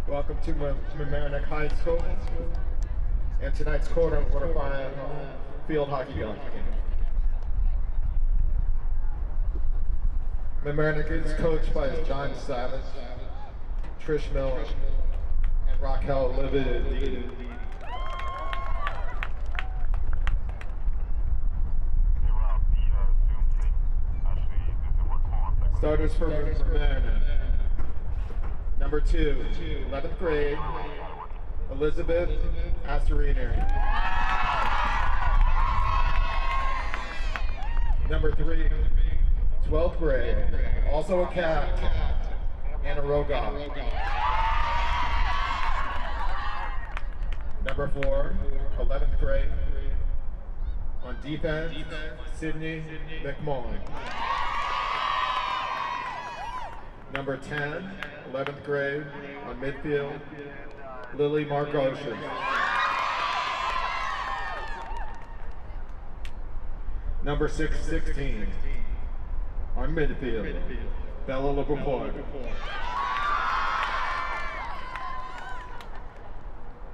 Welcome to Mamaroneck High School and tonight's quarterfinal field hockey game. Mamaroneck is coached by John Savage, Trish Miller, and Raquel Livid. Starters for Mamaroneck. Number 2, 11th grade, Elizabeth Astorino. Number 3, 12th grade, also a cat, Anna Rogoff. Number 4, 11th grade, on defense, Sydney McMullen. Number 10, 11th grade, on midfield, Lily Margoshin. Number 16, on midfield, Bella LeBourport.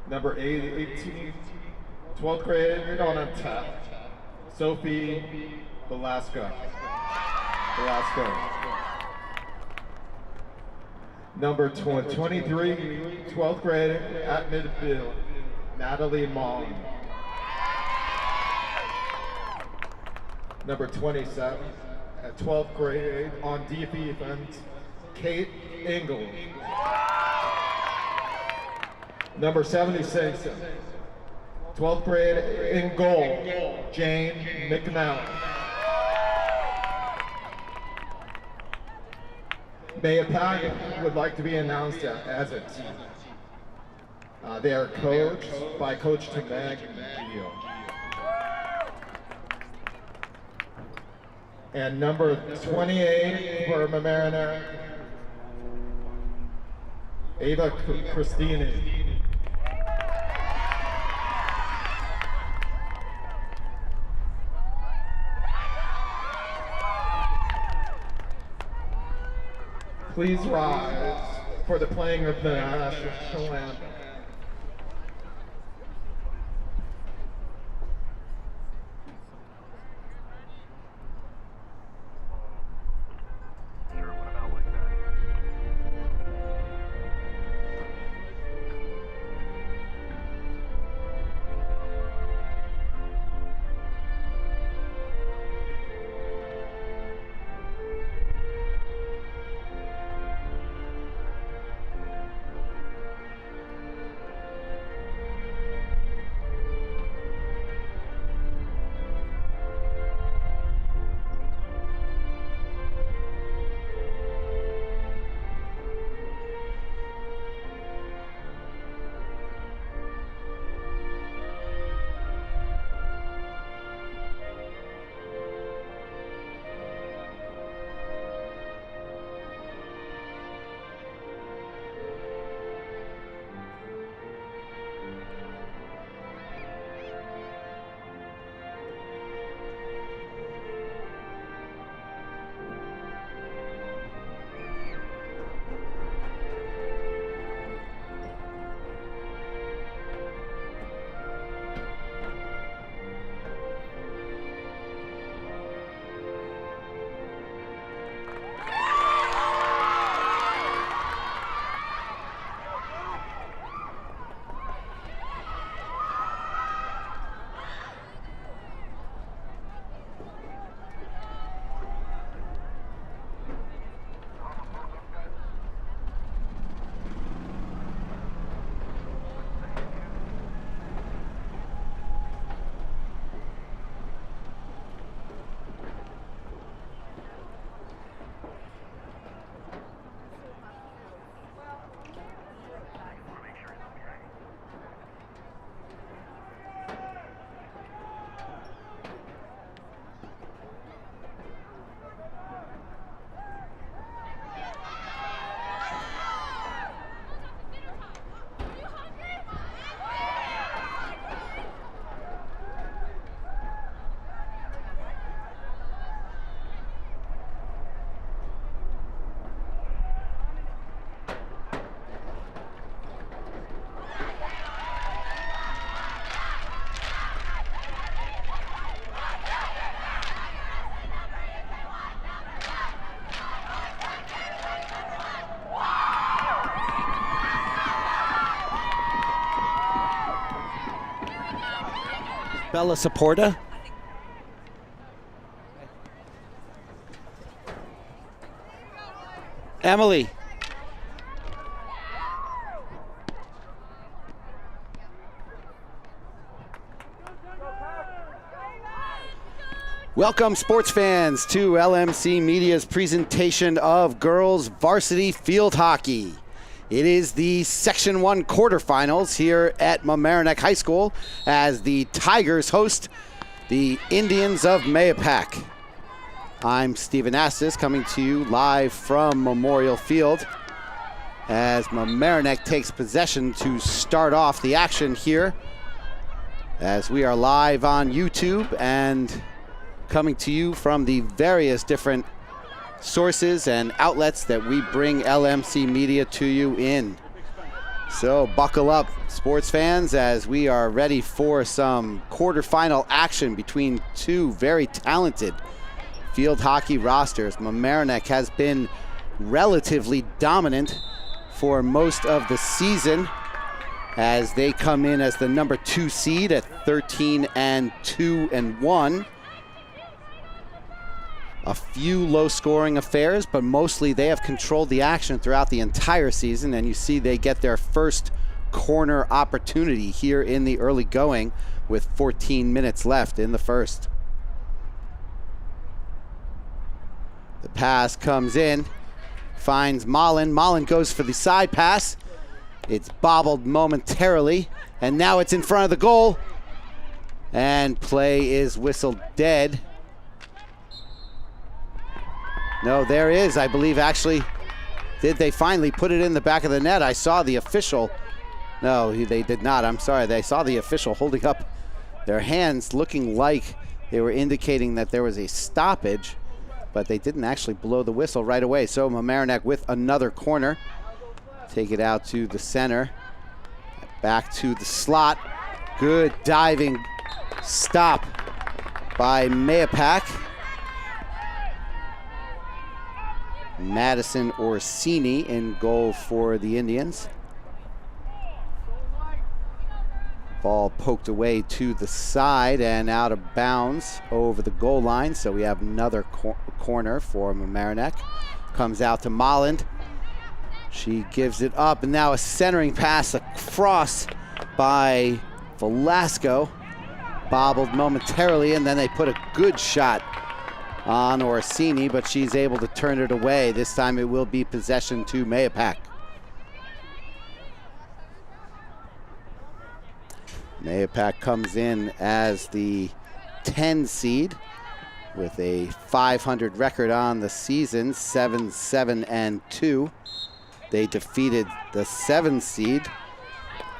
Number 18, 12th grade, on tap, Sophie Velasco. Number 23, 12th grade, at midfield, Natalie Mong. Number 27, at 12th grade, on defense, Kate Engel. Number 76, 12th grade, in goal, Jane McNally. Mahopac would like to be announced as a team. They are coached by Coach Tamag Gio. And number 28 for Mamaroneck, Ava Christine. Please rise for the playing of the national anthem. Bella Saporta. Emily. Welcome, sports fans, to LMC Media's presentation of girls varsity field hockey. It is the Section 1 quarterfinals here at Mamaroneck High School as the Tigers host the Indians of Mahopac. I'm Stephen Astis, coming to you live from Memorial Field as Mamaroneck takes possession to start off the action here, as we are live on YouTube and coming to you from the various different sources and outlets that we bring LMC Media to you in. So buckle up, sports fans, as we are ready for some quarterfinal action between two very talented field hockey rosters. Mamaroneck has been relatively dominant for most of the season as they come in as the number 2 seed at 13-2-1. A few low-scoring affairs, but mostly they have controlled the action throughout the entire season, and you see they get their first corner opportunity here in the early going with 14 minutes left in the first. The pass comes in, finds Mullen. Mullen goes for the side pass. It's bobbled momentarily, and now it's in front of the goal, and play is whistled dead. No, there is, I believe, actually. Did they finally put it in the back of the net? I saw the official. No, they did not. I'm sorry. They saw the official holding up their hands, looking like they were indicating that there was a stoppage, but they didn't actually blow the whistle right away. So Mamaroneck with another corner. Take it out to the center. Back to the slot. Good diving stop by Mahopac. Madison Orsini in goal for the Indians. Ball poked away to the side and out of bounds over the goal line. So we have another corner for Mamaroneck. Comes out to Molland. She gives it up, and now a centering pass across by Velasco. Bobbled momentarily, and then they put a good shot on Orsini, but she's able to turn it away. This time it will be possession to Mahopac. Mahopac comes in as the 10 seed with a 500 record on the season, 7-7-2. They defeated the 7 seed,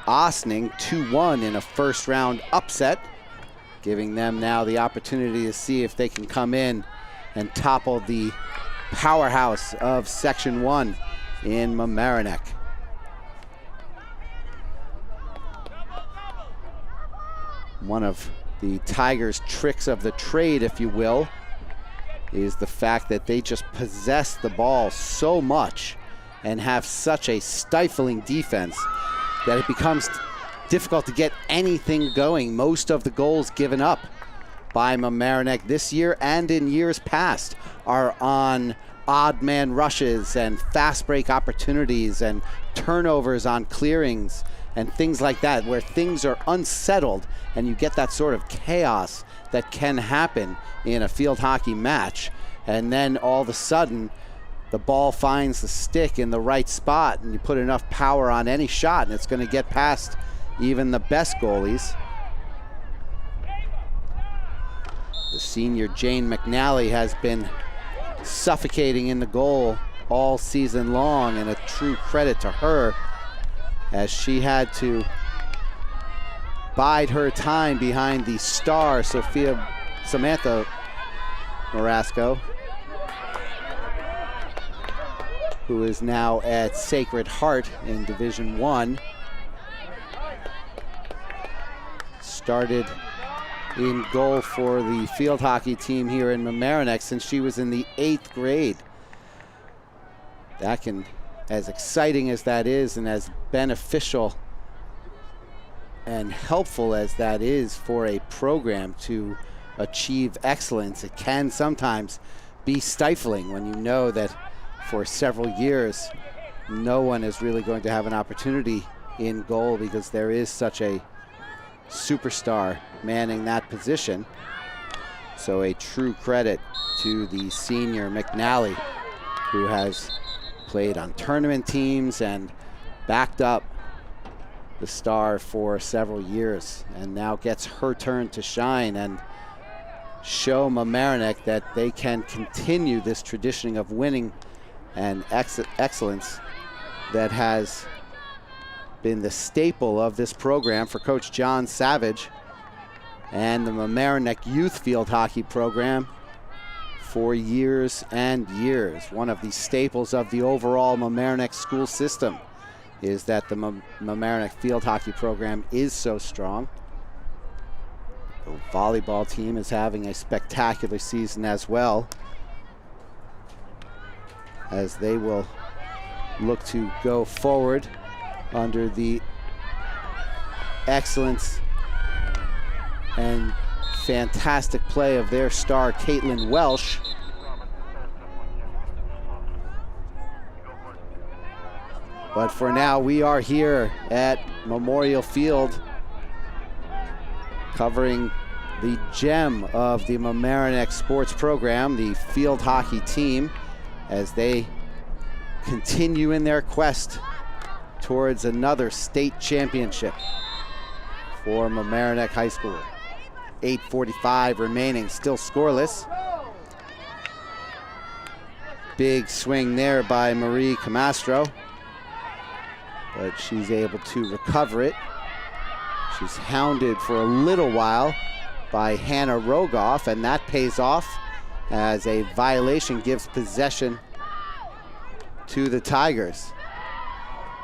Ossining, 2-1 in a first round upset, giving them now the opportunity to see if they can come in and topple the powerhouse of Section 1 in Mamaroneck. One of the Tigers' tricks of the trade, if you will, is the fact that they just possess the ball so much and have such a stifling defense that it becomes difficult to get anything going. Most of the goals given up by Mamaroneck this year and in years past are on odd man rushes and fast break opportunities and turnovers on clearings and things like that, where things are unsettled and you get that sort of chaos that can happen in a field hockey match. And then all of a sudden the ball finds the stick in the right spot and you put enough power on any shot and it's going to get past even the best goalies. The senior Jane McNally has been suffocating in the goal all season long, and a true credit to her as she had to bide her time behind the star Samantha Marasco, who is now at Sacred Heart in Division 1. Started in goal for the field hockey team here in Mamaroneck since she was in the 8th grade. That can, as exciting as that is and as beneficial and helpful as that is for a program to achieve excellence, it can sometimes be stifling when you know that for several years no one is really going to have an opportunity in goal because there is such a superstar manning that position. So a true credit to the senior McNally, who has played on tournament teams and backed up the star for several years, and now gets her turn to shine and show Mamaroneck that they can continue this tradition of winning and excellence that has been the staple of this program for Coach John Savage and the Mamaroneck Youth Field Hockey program for years and years. One of the staples of the overall Mamaroneck school system is that the Mamaroneck Field Hockey program is so strong. The volleyball team is having a spectacular season as well, as they will look to go forward under the excellence and fantastic play of their star, Caitlin Welsh. But for now, we are here at Memorial Field covering the gem of the Mamaroneck sports program, the field hockey team, as they continue in their quest towards another state championship for Mamaroneck High School. 8:45 remaining, still scoreless. Big swing there by Marie Camastro, but she's able to recover it. She's hounded for a little while by Hannah Rogoff, and that pays off as a violation gives possession to the Tigers.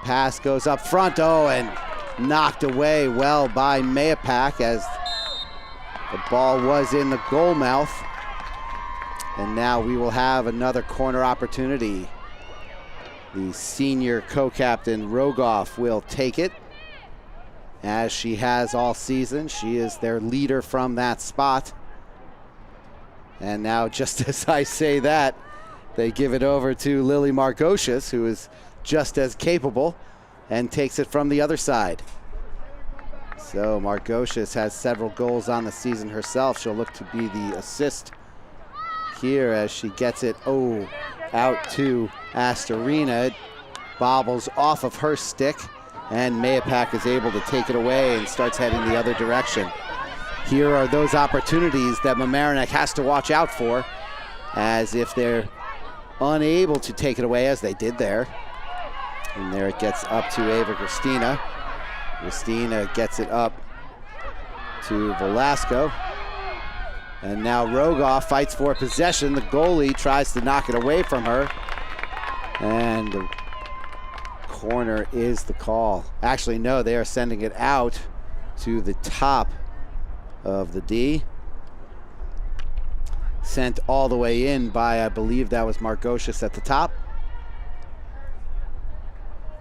Pass goes up front, and knocked away well by Mahopac as the ball was in the goal mouth. And now we will have another corner opportunity. The senior co-captain Rogoff will take it, as she has all season. She is their leader from that spot. And now, just as I say that, they give it over to Lily Margocious, who is just as capable, and takes it from the other side. So Margocious has several goals on the season herself. She'll look to be the assist here as she gets it out to Astorina. It bobbles off of her stick, and Mahopac is able to take it away and starts heading the other direction. Here are those opportunities that Mamaroneck has to watch out for, as if they're unable to take it away, as they did there. And there it gets up to Ava Christina. Christina gets it up to Velasco. And now Rogoff fights for possession. The goalie tries to knock it away from her. And the corner is the call. Actually, no, they are sending it out to the top of the D. Sent all the way in by, I believe that was Margocious at the top.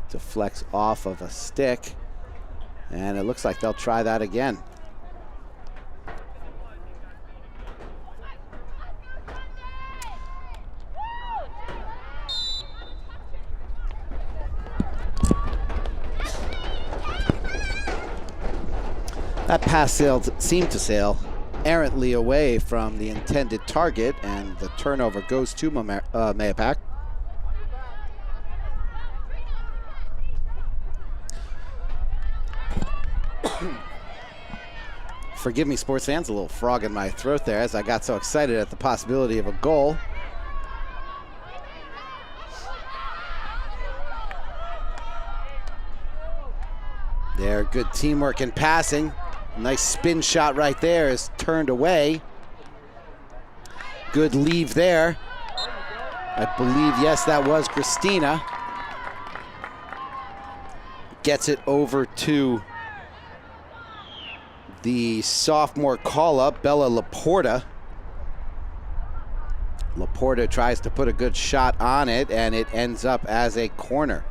Deflects off of a stick. And it looks like they'll try that again. That pass seemed to sail errantly away from the intended target, and the turnover goes to Mahopac. Forgive me, sports fans, a little frog in my throat there as I got so excited at the possibility of a goal. There, good teamwork and passing. Nice spin shot right there is turned away. Good leave there. I believe, yes, that was Christina. Gets it over to the sophomore call-up, Bella Laporta. Laporta tries to put a good shot on it, and it ends up as a corner.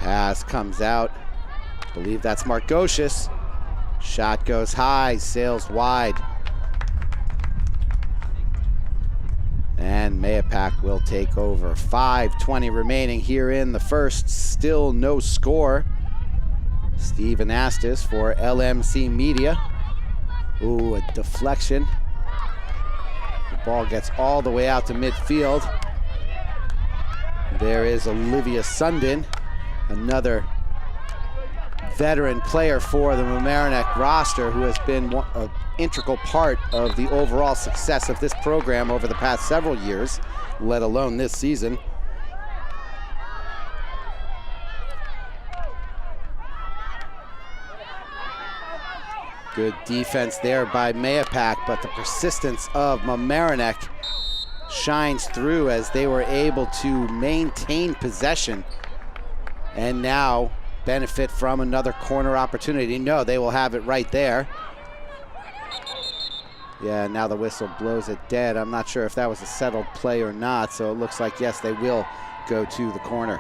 Pass comes out. I believe that's Margocious. Shot goes high, sails wide. And Mahopac will take over. 5:20 remaining here in the first. Still no score. Steve Anastas for LMC Media. Ooh, a deflection. The ball gets all the way out to midfield. There is Olivia Sundin, another veteran player for the Mamaroneck roster who has been an integral part of the overall success of this program over the past several years, let alone this season. Good defense there by Mahopac, but the persistence of Mamaroneck shines through as they were able to maintain possession and now benefit from another corner opportunity. No, they will have it right there. Yeah, now the whistle blows it dead. I'm not sure if that was a settled play or not, so it looks like, yes, they will go to the corner.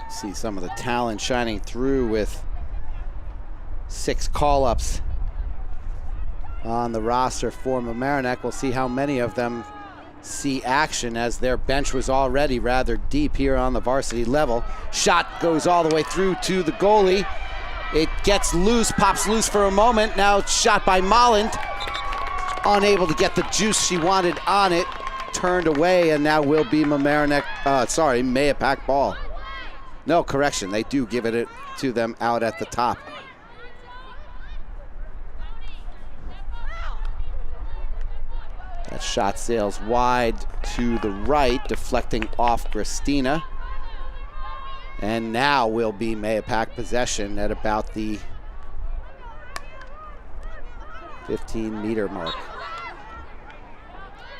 See some of the talent shining through with 6 call-ups on the roster for Mamaroneck. We'll see how many of them see action as their bench was already rather deep here on the varsity level. Shot goes all the way through to the goalie. It gets loose, pops loose for a moment. Now it's shot by Molland. Unable to get the juice she wanted on it. Turned away, and now will be Mahopac ball. No, correction, they do give it to them out at the top. That shot sails wide to the right, deflecting off Christina. And now will be Mahopac possession at about the 15-meter mark.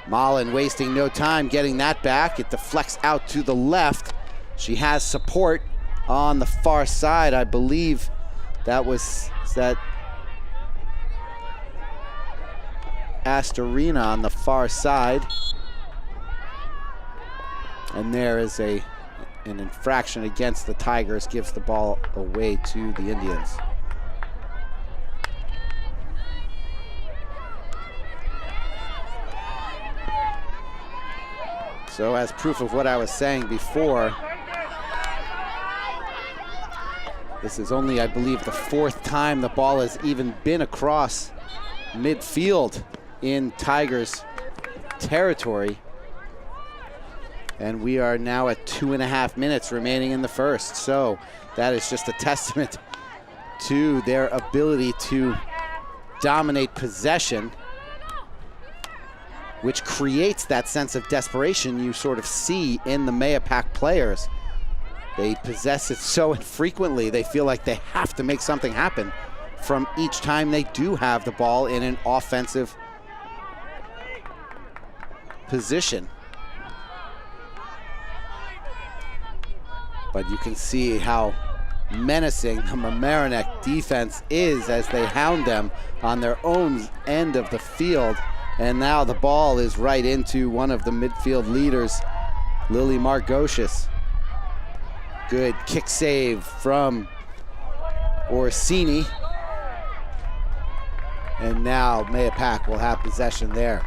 Mullen wasting no time getting that back. It deflects out to the left. She has support on the far side. I believe that was Astorina on the far side. And there is an infraction against the Tigers, gives the ball away to the Indians. So as proof of what I was saying before, this is only, I believe, the 4th time the ball has even been across midfield in Tigers territory. And we are now at 2.5 minutes remaining in the first. So that is just a testament to their ability to dominate possession, which creates that sense of desperation you sort of see in the Mahopac players. They possess it so infrequently, they feel like they have to make something happen from each time they do have the ball in an offensive position. But you can see how menacing the Mamaroneck defense is as they hound them on their own end of the field. And now the ball is right into one of the midfield leaders, Lily Margocious. Good kick save from Orsini. And now Mahopac will have possession there.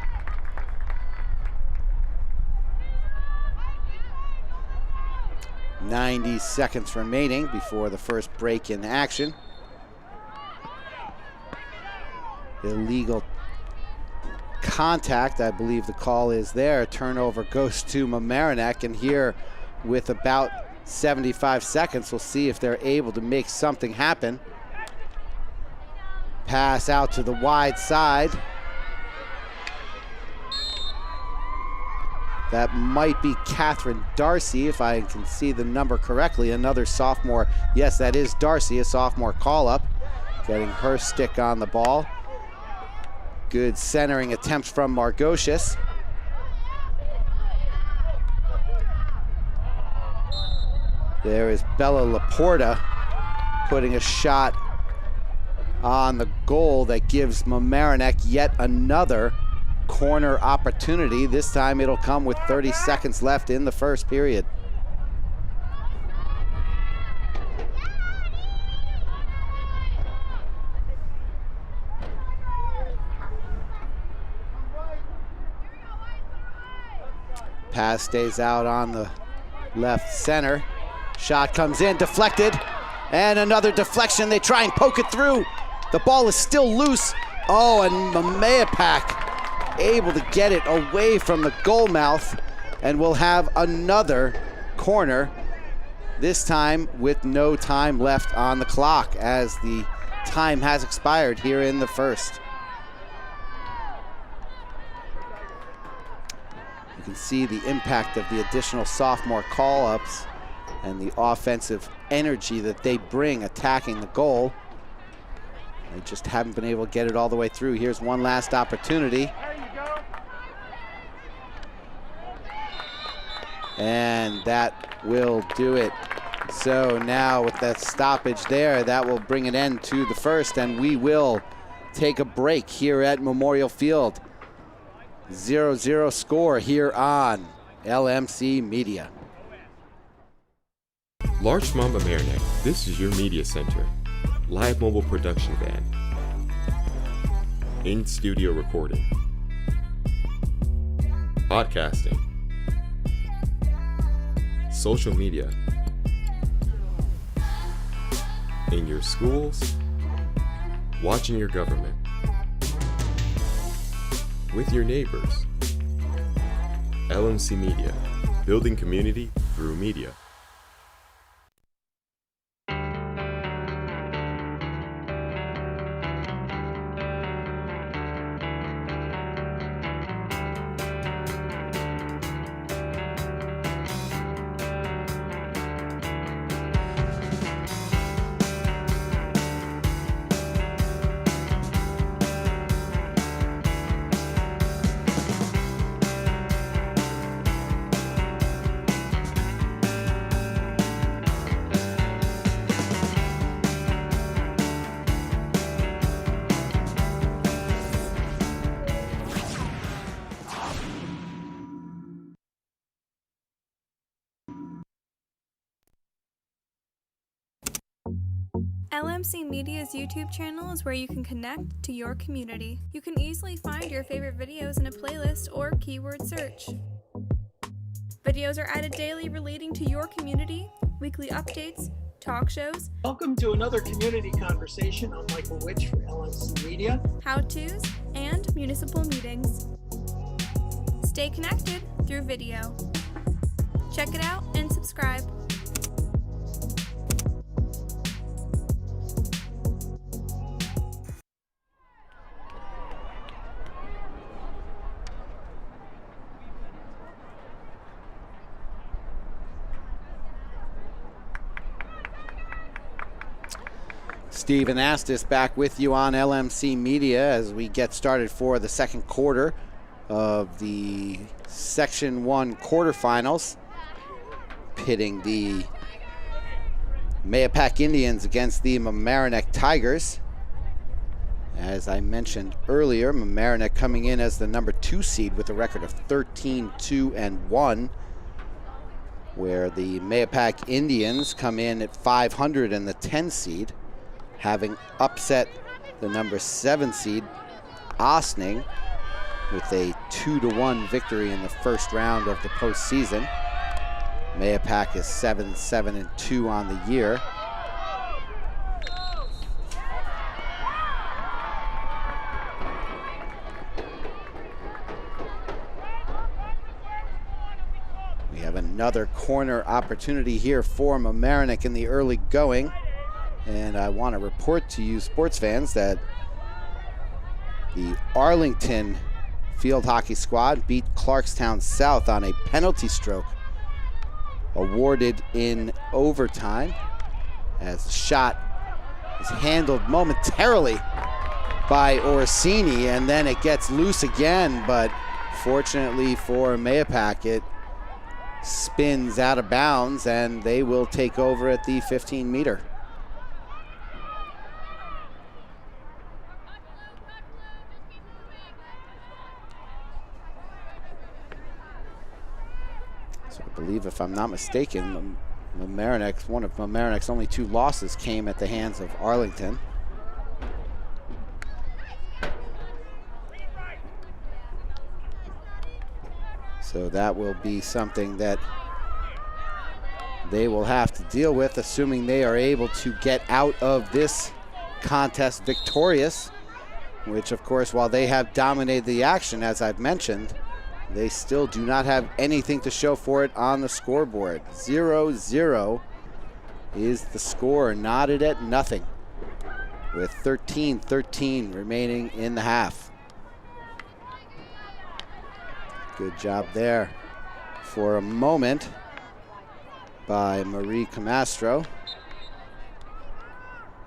"90 seconds remaining before the first break in action. Illegal contact, I believe the call is there. Turnover goes to Mamaroneck, and here with about 75 seconds, we'll see if they're able to make something happen. Pass out to the wide side. That might be Catherine Darcy, if I can see the number correctly. Another sophomore. Yes, that is Darcy, a sophomore call-up. Getting her stick on the ball. Good centering attempt from Margocious. There is Bella Laporta putting a shot on the goal that gives Mamaroneck yet another corner opportunity. This time it'll come with 30 seconds left in the first period. Pass stays out on the left center. Shot comes in, deflected, and another deflection. They try and poke it through. The ball is still loose. Oh, and Mahopac able to get it away from the goal mouth, and we'll have another corner, this time with no time left on the clock as the time has expired here in the first. You can see the impact of the additional sophomore call-ups and the offensive energy that they bring attacking the goal. They just haven't been able to get it all the way through. Here's one last opportunity. And that will do it. So now with that stoppage there, that will bring an end to the first, and we will take a break here at Memorial Field. 0-0 score here on LMC Media. Larchmont Mamaroneck, this is your media center. Live mobile production van. In-studio recording. Podcasting. Social media. In your schools. Watching your government. With your neighbors. LMC Media, building community through media. LMC Media's YouTube channel is where you can connect to your community. You can easily find your favorite videos in a playlist or keyword search. Videos are added daily relating to your community, weekly updates, talk shows. Welcome to another community conversation. I'm Michael Witch for LMC Media. How-tos, and municipal meetings. Stay connected through video. Check it out and subscribe. Steven Astis back with you on LMC Media as we get started for the second quarter of the Section 1 quarterfinals, pitting the Mahopac Indians against the Mamaroneck Tigers. As I mentioned earlier, Mamaroneck coming in as the number 2 seed with a record of 13-2-1, where the Mahopac Indians come in at 500 and the 10 seed, having upset the number 7 seed, Ossining, with a 2-1 victory in the first round of the postseason. Mahopac is 7-2 on the year. We have another corner opportunity here for Mamaroneck in the early going. And I want to report to you sports fans that the Arlington field hockey squad beat Clarkstown South on a penalty stroke awarded in overtime, as the shot is handled momentarily by Orsini, and then it gets loose again, but fortunately for Mahopac, it spins out of bounds and they will take over at the 15-meter. I believe, if I'm not mistaken, Mamaroneck, one of Mamaroneck's only 2 losses came at the hands of Arlington. So that will be something that they will have to deal with, assuming they are able to get out of this contest victorious, which, of course, while they have dominated the action, as I've mentioned, they still do not have anything to show for it on the scoreboard. 0-0 is the score, knotted at nothing, with 13-13 remaining in the half. Good job there for a moment by Marie Camastro.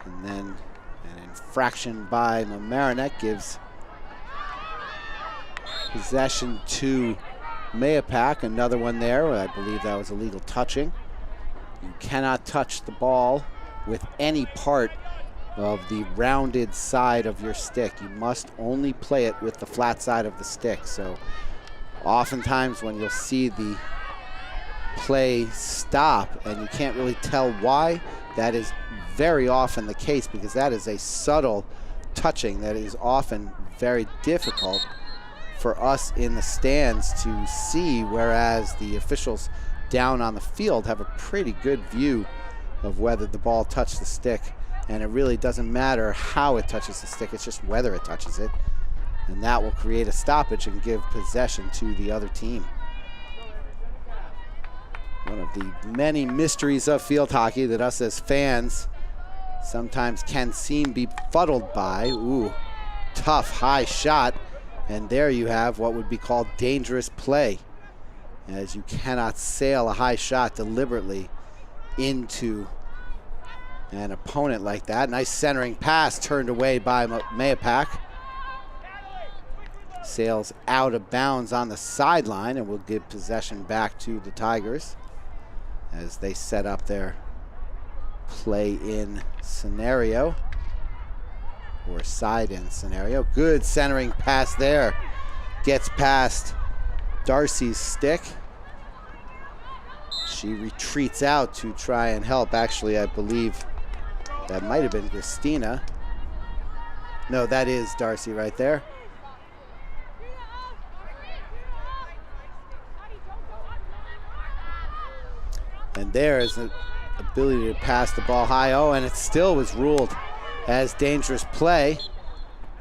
And then an infraction by Mamaroneck gives possession to Mahopac. Another one there. I believe that was illegal touching. You cannot touch the ball with any part of the rounded side of your stick. You must only play it with the flat side of the stick. So oftentimes when you'll see the play stop and you can't really tell why, that is very often the case, because that is a subtle touching that is often very difficult for us in the stands to see, whereas the officials down on the field have a pretty good view of whether the ball touched the stick, and it really doesn't matter how it touches the stick, it's just whether it touches it. And that will create a stoppage and give possession to the other team. One of the many mysteries of field hockey that us as fans sometimes can seem befuddled by. Ooh, tough high shot. And there you have what would be called dangerous play, as you cannot sail a high shot deliberately into an opponent like that. Nice centering pass turned away by Mahopac. Sails out of bounds on the sideline and will give possession back to the Tigers as they set up their play-in scenario, or side-in scenario. Good centering pass there. Gets past Darcy's stick. She retreats out to try and help. Actually, I believe that might have been Christina. No, that is Darcy right there. And there is an ability to pass the ball high. Oh, and it still was ruled as dangerous play.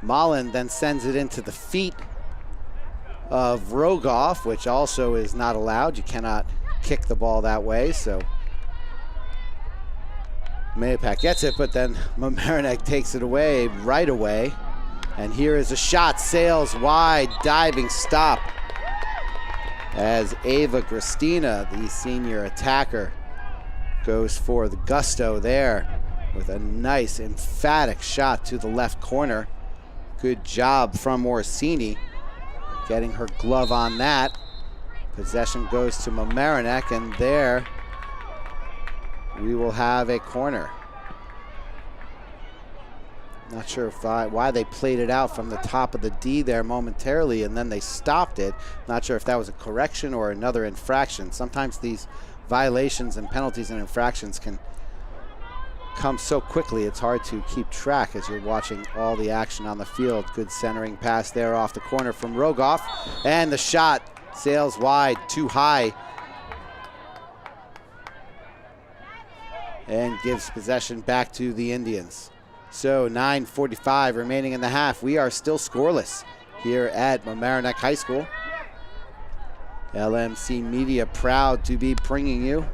Mullen then sends it into the feet of Rogoff, which also is not allowed. You cannot kick the ball that way, so Mahopac gets it, but then Mamaroneck takes it away right away. And here is a shot, sails wide, diving stop, as Ava Gristina, the senior attacker, goes for the gusto there with a nice emphatic shot to the left corner. Good job from Orsini getting her glove on that. Possession goes to Mamaroneck, and there we will have a corner. Not sure if why they played it out from the top of the D there momentarily and then they stopped it. Not sure if that was a correction or another infraction. Sometimes these violations and penalties and infractions can come so quickly it's hard to keep track as you're watching all the action on the field. Good centering pass there off the corner from Rogoff, and the shot sails wide, too high, and gives possession back to the Indians. So 9:45 remaining in the half. We are still scoreless here at Mamaroneck High School. LMC Media proud to be bringing you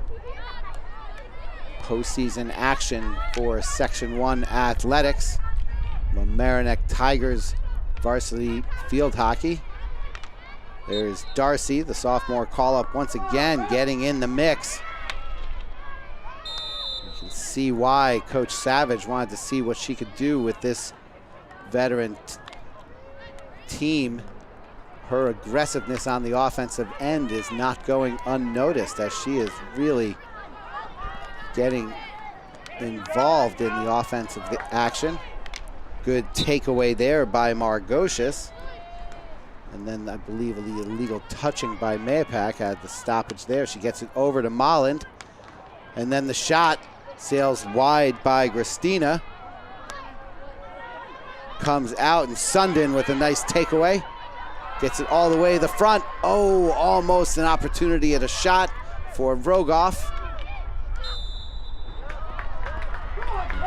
postseason action for Section 1 athletics. Mamaroneck Tigers varsity field hockey. There's Darcy, the sophomore call-up, once again getting in the mix. You can see why Coach Savage wanted to see what she could do with this veteran team. Her aggressiveness on the offensive end is not going unnoticed, as she is really getting involved in the offensive action. Good takeaway there by Margocious. And then I believe the illegal touching by Mahopac had the stoppage there. She gets it over to Molland. And then the shot sails wide by Christina. Comes out, and Sundin with a nice takeaway. Gets it all the way to the front. Oh, almost an opportunity at a shot for Rogoff.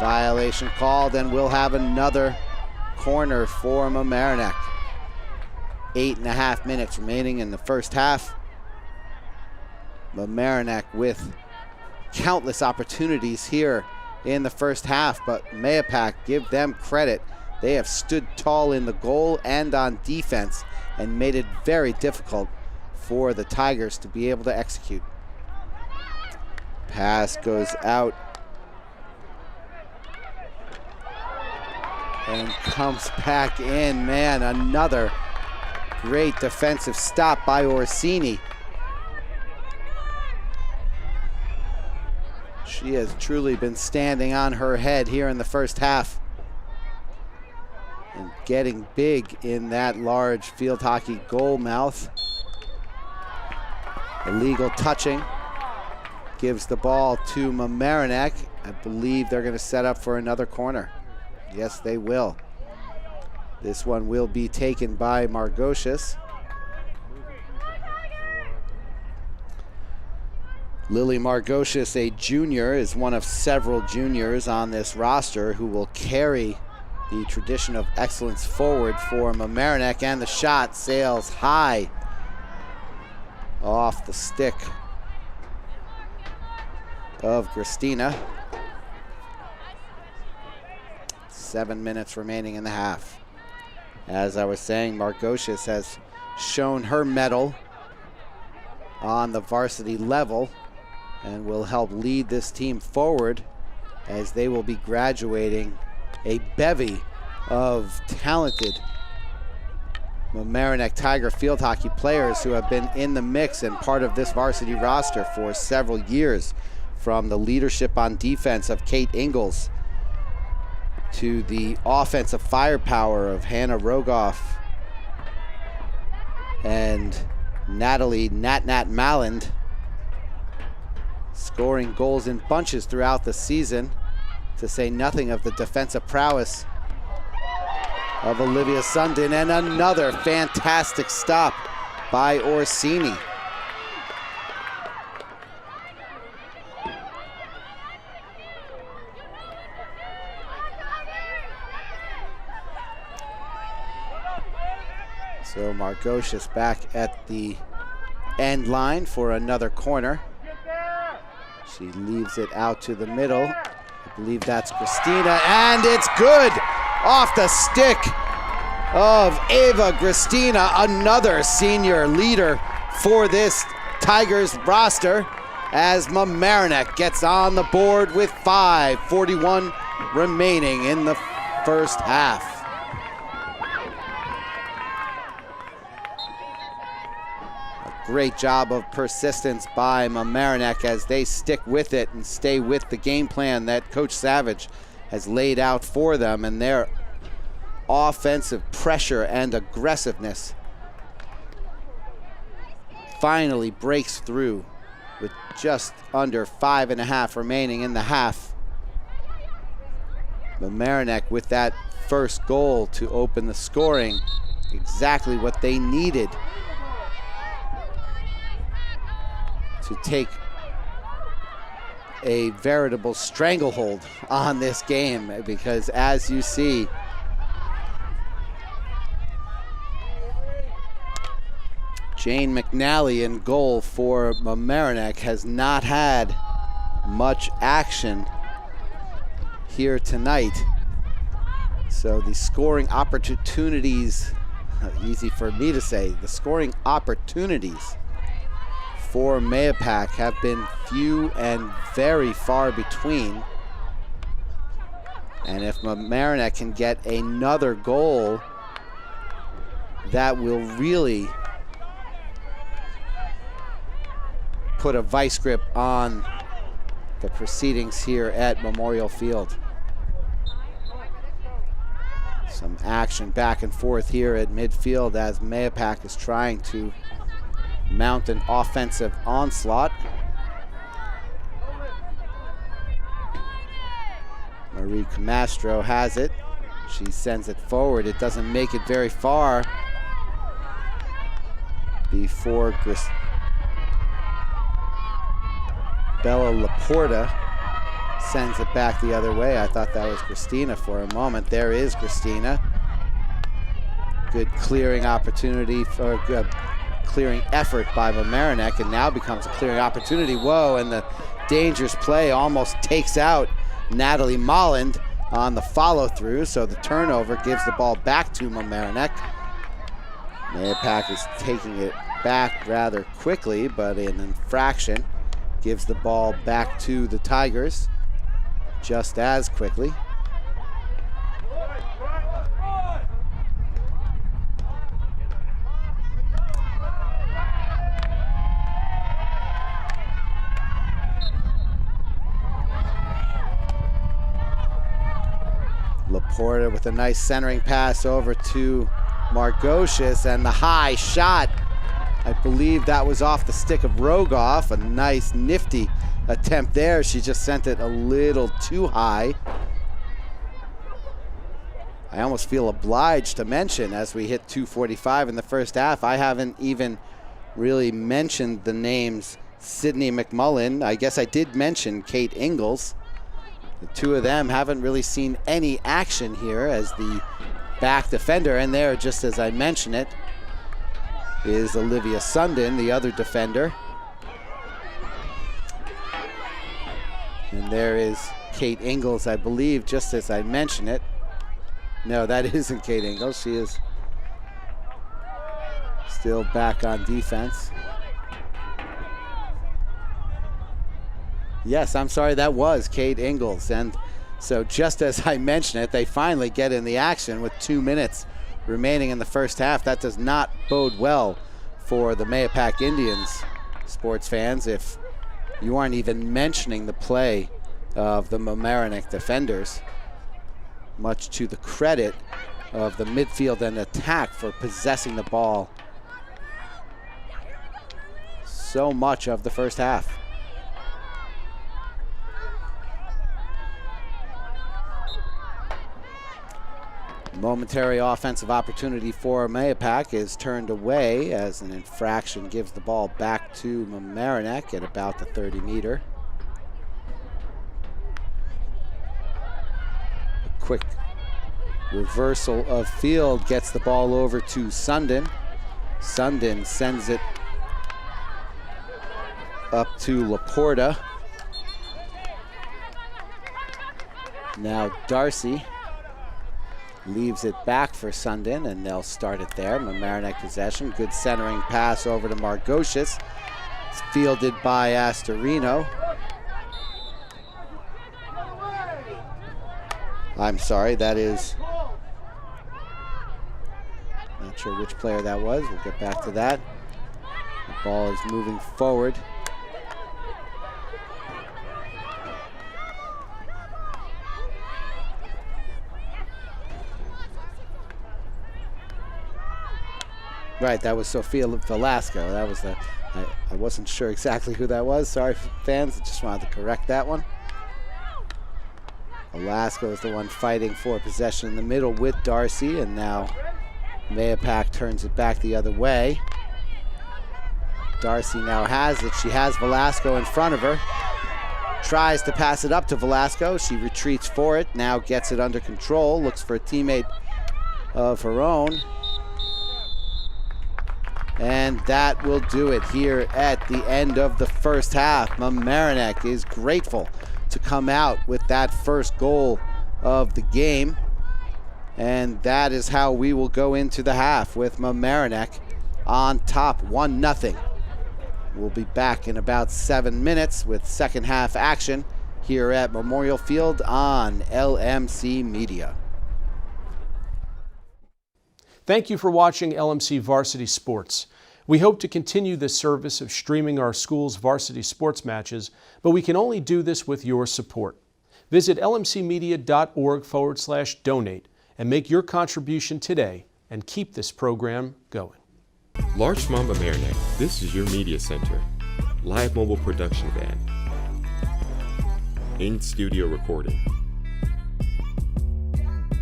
Violation called, and we'll have another corner for Mamaroneck. 8.5 minutes remaining in the first half. Mamaroneck with countless opportunities here in the first half, but Mahopac, give them credit. They have stood tall in the goal and on defense and made it very difficult for the Tigers to be able to execute. Pass goes out and comes back in. Man, another great defensive stop by Orsini. She has truly been standing on her head here in the first half and getting big in that large field hockey goal mouth. Illegal touching gives the ball to Mamaroneck. I believe they're going to set up for another corner. Yes, they will. This one will be taken by Margocious. Lily Margocious, a junior, is one of several juniors on this roster who will carry the tradition of excellence forward for Mamaroneck, and the shot sails high off the stick of Christina. 7 minutes remaining in the half. As I was saying, Margocious has shown her mettle on the varsity level and will help lead this team forward as they will be graduating a bevy of talented Mamaroneck Tiger field hockey players who have been in the mix and part of this varsity roster for several years, from the leadership on defense of Kate Ingalls to the offensive firepower of Hannah Rogoff and Natalie Nat Malland, scoring goals in bunches throughout the season, to say nothing of the defensive prowess of Olivia Sundin, and another fantastic stop by Orsini. So Margocious back at the end line for another corner. She leaves it out to the middle. I believe that's Christina, and it's good off the stick of Ava Christina, another senior leader for this Tigers roster, as Mamaroneck gets on the board with 5:41 remaining in the first half. Great job of persistence by Mamaroneck as they stick with it and stay with the game plan that Coach Savage has laid out for them, and their offensive pressure and aggressiveness finally breaks through with just under 5.5 remaining in the half. Mamaroneck with that first goal to open the scoring, exactly what they needed to take a veritable stranglehold on this game, because as you see, Jane McNally in goal for Mamaroneck has not had much action here tonight. So the scoring opportunities, easy for me to say, the scoring opportunities for Mahopac have been few and very far between. And if Mamaroneck can get another goal, that will really put a vice grip on the proceedings here at Memorial Field. Some action back and forth here at midfield as Mahopac is trying to mount an offensive onslaught. Marie Camastro has it. She sends it forward. It doesn't make it very far before Bella Laporta sends it back the other way. I thought that was Christina for a moment. There is Christina. Good clearing opportunity, for clearing effort by Mamaroneck, and now becomes a clearing opportunity. Whoa, and the dangerous play almost takes out Natalie Molland on the follow through, so the turnover gives the ball back to Mamaroneck. Mahopac is taking it back rather quickly, but an infraction gives the ball back to the Tigers just as quickly. Laporta with a nice centering pass over to Margocious, and the high shot. I believe that was off the stick of Rogoff. A nice, nifty attempt there. She just sent it a little too high. I almost feel obliged to mention, as we hit 2:45 in the first half, I haven't even really mentioned the names Sydney McMullen. I guess I did mention Kate Ingalls. The two of them haven't really seen any action here as the back defender, and there, just as I mentioned it, is Olivia Sundin, the other defender. And there is Kate Ingalls, I believe, just as I mentioned it. No, that isn't Kate Ingalls. She is still back on defense. Yes, I'm sorry, that was Kate Ingalls. And so just as I mentioned it, they finally get in the action with 2 minutes remaining in the first half. That does not bode well for the Mahopac Indians, sports fans, if you aren't even mentioning the play of the Mamaroneck defenders, much to the credit of the midfield and attack for possessing the ball so much of the first half. Momentary offensive opportunity for Mahopac is turned away as an infraction gives the ball back to Mamaroneck at about the 30-meter. A quick reversal of field gets the ball over to Sundin. Sundin sends it up to Laporta. Now Darcy leaves it back for Sundin, and they'll start it there. Mamaroneck possession. Good centering pass over to Margocious. It's fielded by Astorino. I'm sorry, that is... not sure which player that was. We'll get back to that. The ball is moving forward. Right, that was Sofia Velasco. That was the, I wasn't sure exactly who that was. Sorry, fans, I just wanted to correct that one. Velasco is the one fighting for possession in the middle with Darcy, and now Mahopac turns it back the other way. Darcy now has it. She has Velasco in front of her. Tries to pass it up to Velasco. She retreats for it, now gets it under control, looks for a teammate of her own. And that will do it here at the end of the first half. Mamaroneck is grateful to come out with that first goal of the game. And that is how we will go into the half, with Mamaroneck on top 1-0. We'll be back in about 7 minutes with second half action here at Memorial Field on LMC Media. Thank you for watching LMC Varsity Sports. We hope to continue this service of streaming our school's varsity sports matches, but we can only do this with your support. Visit lmcmedia.org/donate and make your contribution today and keep this program going. Larchmont Mamaroneck, this is your media center. Live mobile production van. In-studio recording.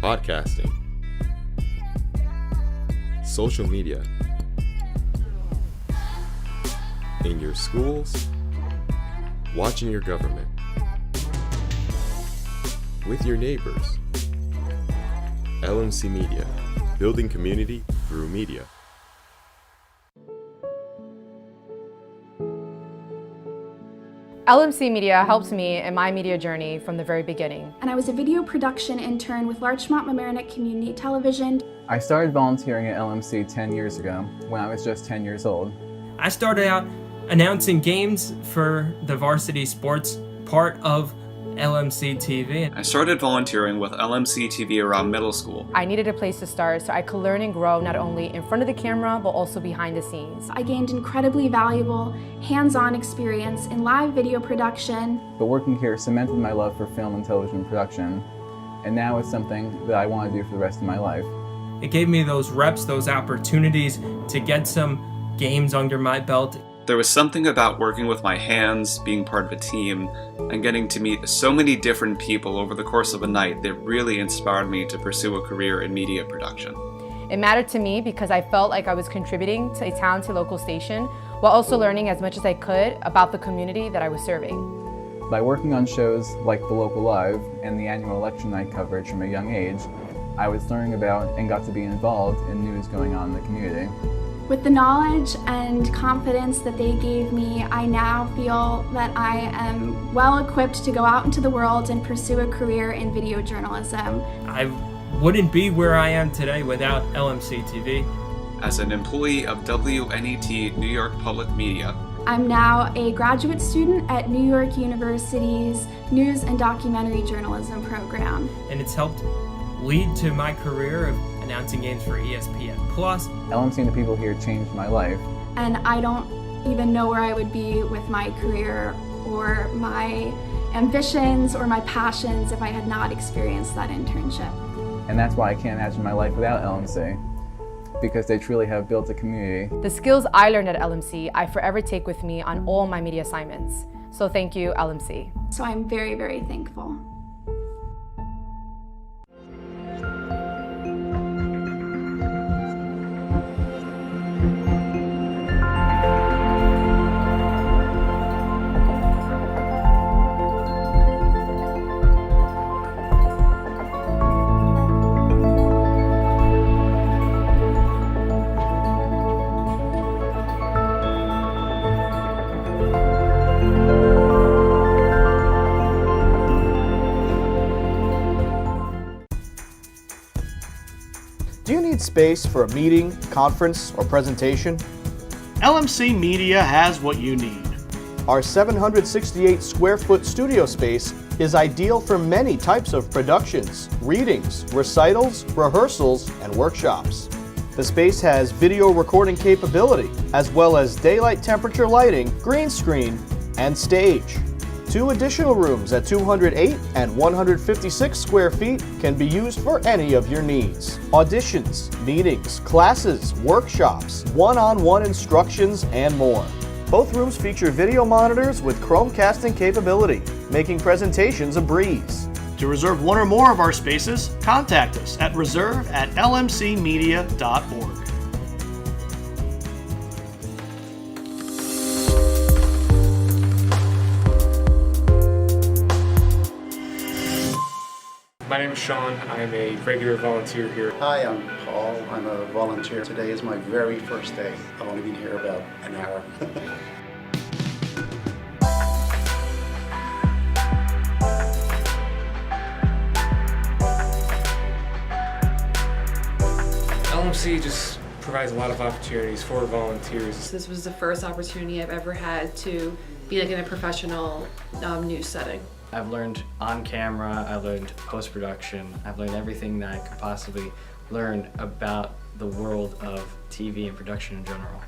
Podcasting. Social media. In your schools. Watching your government. With your neighbors. LMC Media. Building community through media. LMC Media helped me in my media journey from the very beginning. And I was a video production intern with Larchmont Mamaroneck Community Television. I started volunteering at LMC 10 years ago when I was just 10 years old. I started out announcing games for the varsity sports part of LMC TV. I started volunteering with LMC TV around middle school. I needed a place to start so I could learn and grow not only in front of the camera but also behind the scenes. I gained incredibly valuable hands-on experience in live video production. But working here cemented my love for film and television production, and now it's something that I want to do for the rest of my life. It gave me those reps, those opportunities to get some games under my belt. There was something about working with my hands, being part of a team, and getting to meet so many different people over the course of a night that really inspired me to pursue a career in media production. It mattered to me because I felt like I was contributing to a talented local station while also learning as much as I could about the community that I was serving. By working on shows like The Local Live and the annual election night coverage from a young age, I was learning about and got to be involved in news going on in the community. With the knowledge and confidence that they gave me, I now feel that I am well equipped to go out into the world and pursue a career in video journalism. I wouldn't be where I am today without LMC TV. As an employee of WNET New York Public Media, I'm now a graduate student at New York University's News and Documentary Journalism program. And it's helped lead to my career of announcing games for ESPN+. LMC and the people here changed my life. And I don't even know where I would be with my career or my ambitions or my passions if I had not experienced that internship. And that's why I can't imagine my life without LMC, because they truly have built a community. The skills I learned at LMC, I forever take with me on all my media assignments. So thank you, LMC. So I'm very, very thankful. Do you need space for a meeting, conference, or presentation? LMC Media has what you need. Our 768 square foot studio space is ideal for many types of productions, readings, recitals, rehearsals, and workshops. The space has video recording capability, as well as daylight temperature lighting, green screen, and stage. 2 additional rooms at 208 and 156 square feet can be used for any of your needs. Auditions, meetings, classes, workshops, one-on-one instructions, and more. Both rooms feature video monitors with Chromecasting capability, making presentations a breeze. To reserve one or more of our spaces, contact us at reserve@lmcmedia.org. My name is Sean. I am a regular volunteer here. Hi, I'm Paul. I'm a volunteer. Today is my very first day. I've only been here about an hour. LMC just provides a lot of opportunities for volunteers. This was the first opportunity I've ever had to be like in a professional news setting. I've learned on camera, I learned post-production, I've learned everything that I could possibly learn about the world of TV and production in general.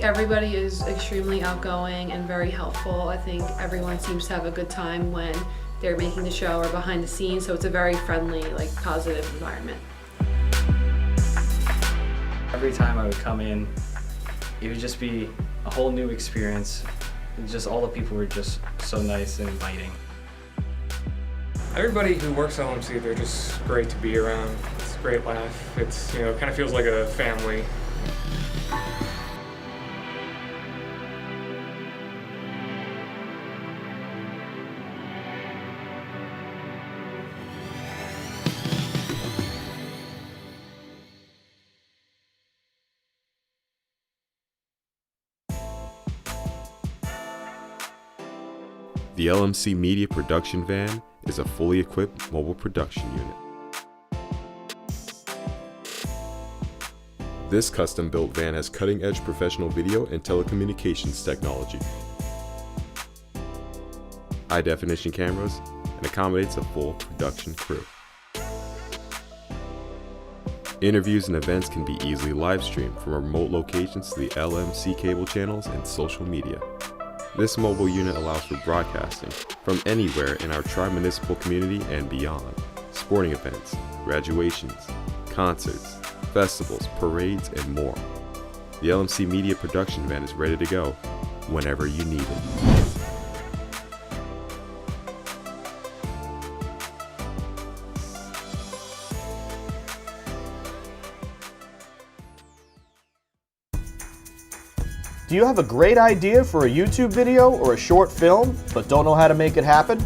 Everybody is extremely outgoing and very helpful. I think everyone seems to have a good time when they're making the show or behind the scenes, so it's a very friendly, like positive environment. Every time I would come in, it would just be a whole new experience. Just all the people were just so nice and inviting. Everybody who works at LMC, they're just great to be around. It's a great laugh. It's, it kind of feels like a family. The LMC Media production van is a fully equipped mobile production unit. This custom-built van has cutting-edge professional video and telecommunications technology, high-definition cameras, and accommodates a full production crew. Interviews and events can be easily live-streamed from remote locations to the LMC cable channels and social media. This mobile unit allows for broadcasting from anywhere in our tri-municipal community and beyond. Sporting events, graduations, concerts, festivals, parades, and more. The LMC Media production van is ready to go whenever you need it. Do you have a great idea for a YouTube video or a short film, but don't know how to make it happen?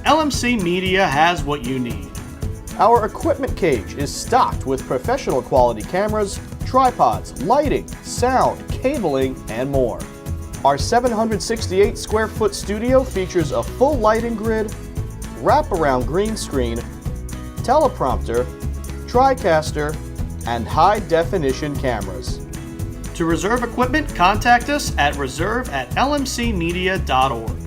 LMC Media has what you need. Our equipment cage is stocked with professional quality cameras, tripods, lighting, sound, cabling, and more. Our 768 square foot studio features a full lighting grid, wraparound green screen, teleprompter, TriCaster, and high-definition cameras. To reserve equipment, contact us at reserve@lmcmedia.org.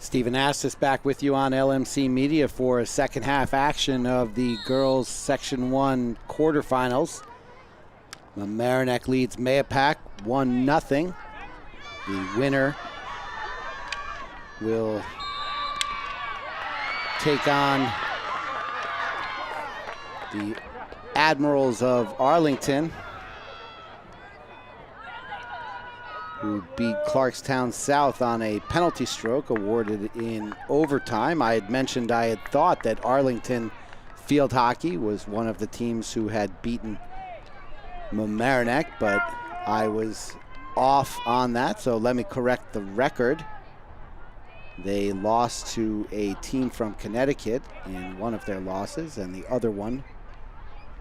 Stephen Astis back with you on LMC Media for a second half action of the girls Section 1 quarterfinals. Mamaroneck leads Mahopac 1-0. The winner will take on the Admirals of Arlington, who beat Clarkstown South on a penalty stroke awarded in overtime. I had mentioned I had thought that Arlington Field Hockey was one of the teams who had beaten Mamaroneck, but I was off on that, so let me correct the record. They lost to a team from Connecticut in one of their losses, and the other one,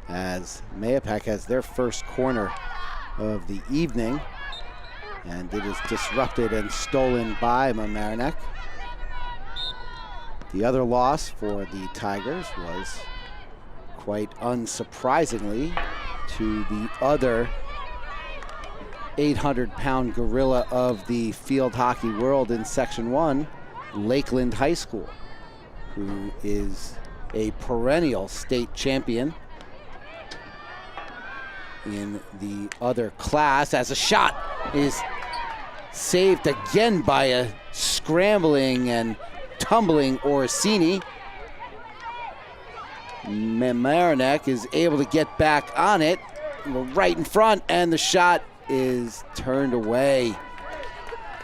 as Mahopac has their first corner of the evening, and it is disrupted and stolen by Mamaroneck. The other loss for the Tigers was, quite unsurprisingly, to the other 800-pound gorilla of the field hockey world in Section 1, Lakeland High School, who is a perennial state champion in the other class, as a shot is saved again by a scrambling and tumbling Orsini. Mamaroneck is able to get back on it, right in front, and the shot is turned away.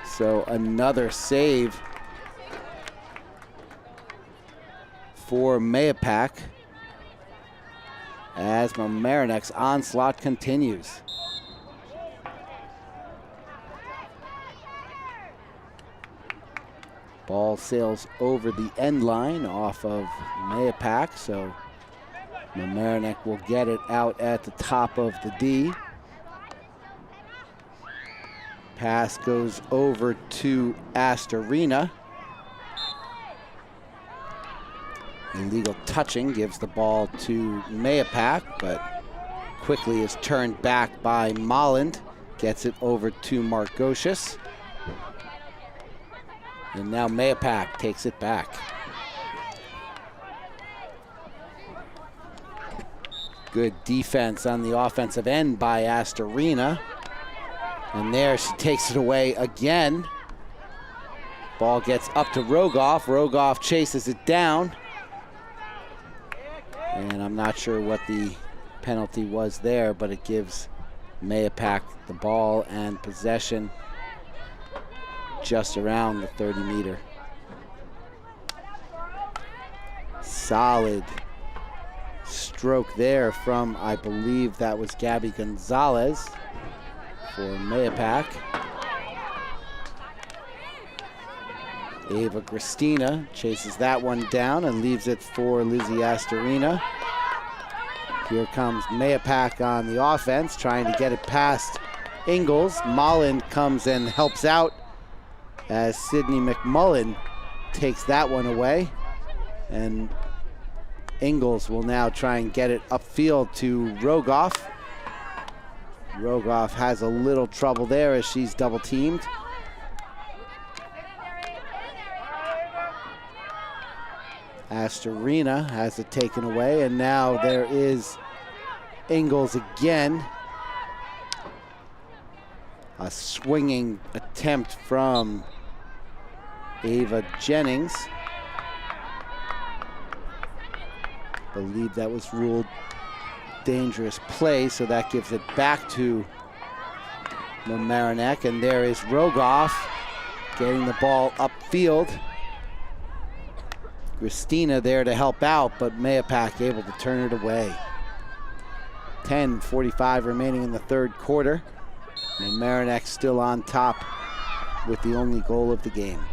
So another save for Mahopac as Mamaroneck's onslaught continues. Ball sails over the end line off of Mahopac, so Mamaroneck will get it out at the top of the D. Pass goes over to Astorina. Illegal touching gives the ball to Mahopac, but quickly is turned back by Molland. Gets it over to Margocius. And now Mahopac takes it back. Good defense on the offensive end by Astorina. And there she takes it away again. Ball gets up to Rogoff. Rogoff chases it down. And I'm not sure what the penalty was there, but it gives Mahopac the ball and possession just around the 30-meter. Solid stroke there from, I believe that was Gabby Gonzalez for Mahopac. Ava Christina chases that one down and leaves it for Lizzie Astorina. Here comes Mahopac on the offense, trying to get it past Ingalls. Mullen comes and helps out as Sydney McMullen takes that one away. And Ingalls will now try and get it upfield to Rogoff. Rogoff has a little trouble there as she's double teamed. Astorina has it taken away, and now there is Ingalls again. A swinging attempt from Ava Jennings. Believe that was ruled dangerous play, so that gives it back to Mamaroneck, and there is Rogoff getting the ball upfield. Christina there to help out, but Mahopac able to turn it away. 10:45 remaining in the third quarter. Mamaroneck still on top with the only goal of the game.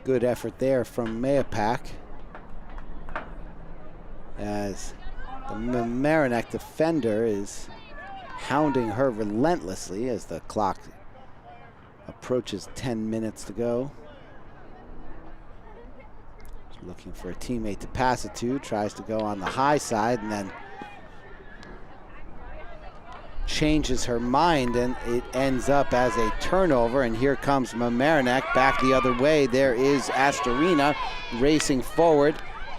Good effort there from Mahopac as the Mamaroneck defender is hounding her relentlessly as the clock approaches 10 minutes to go. Looking for a teammate to pass it to, tries to go on the high side and then changes her mind, and it ends up as a turnover. And here comes Mamaroneck back the other way. There is Astorina racing forward.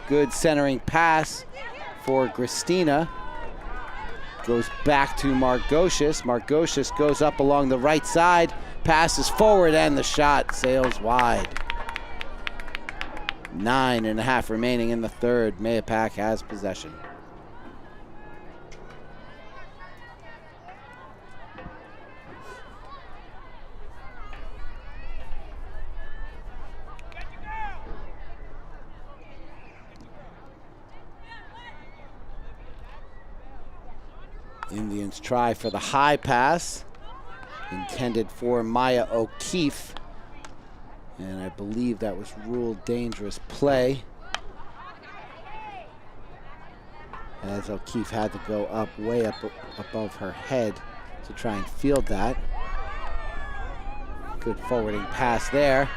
Good centering pass for Christina. Goes back to Margocious. Margocious goes up along the right side, passes forward, and the shot sails wide. 9.5 remaining in the third. Mahopac has possession. Indians try for the high pass, intended for Maya O'Keefe. And I believe that was ruled dangerous play, as O'Keefe had to go up, way up above her head to try and field that. Good forwarding pass there.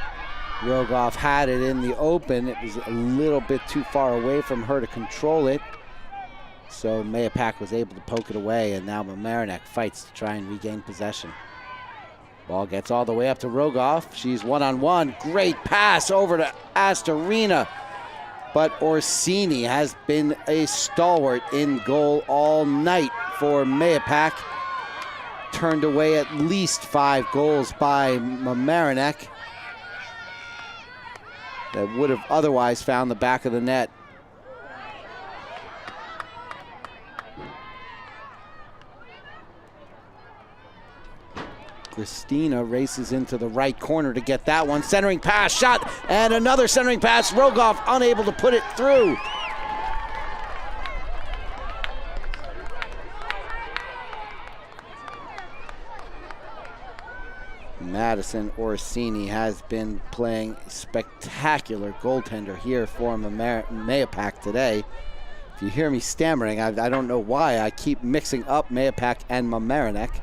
Rogoff had it in the open. It was a little bit too far away from her to control it. So Mahopac was able to poke it away, and now Mamaroneck fights to try and regain possession. Ball gets all the way up to Rogoff. She's one-on-one. Great pass over to Astorina. But Orsini has been a stalwart in goal all night for Mahopac. Turned away at least 5 goals by Mamaroneck that would have otherwise found the back of the net. Christina races into the right corner to get that one. Centering pass, shot, and another centering pass. Rogoff unable to put it through. Madison Orsini has been playing spectacular goaltender here for Mahopac today. If you hear me stammering, I don't know why. I keep mixing up Mahopac and Mamaroneck.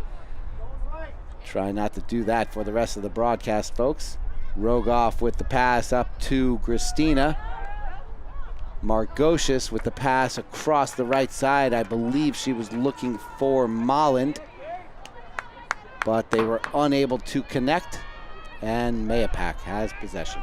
Try not to do that for the rest of the broadcast, folks. Rogoff with the pass up to Christina. Margocious with the pass across the right side. I believe she was looking for Molland, but they were unable to connect, and Mahopac has possession.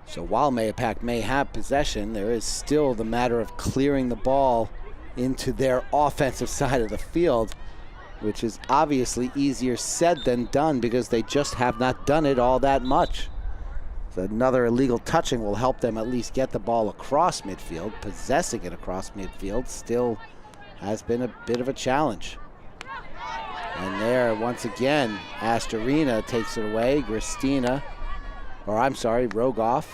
So while Mahopac may have possession, there is still the matter of clearing the ball into their offensive side of the field, which is obviously easier said than done because they just have not done it all that much. So another illegal touching will help them at least get the ball across midfield. Possessing it across midfield still has been a bit of a challenge. And there, once again, Astorina takes it away. Rogoff.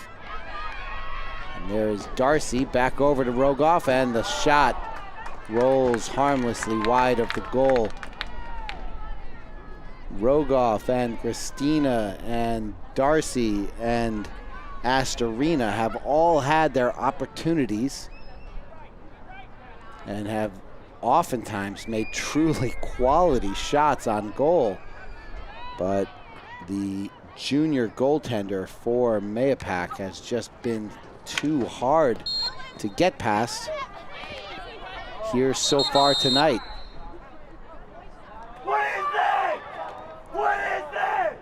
And there is Darcy back over to Rogoff, and the shot rolls harmlessly wide of the goal. Rogoff and Christina and Darcy and Astorina have all had their opportunities and have oftentimes made truly quality shots on goal. But the junior goaltender for Mahopac has just been too hard to get past here so far tonight. What is that? What is that?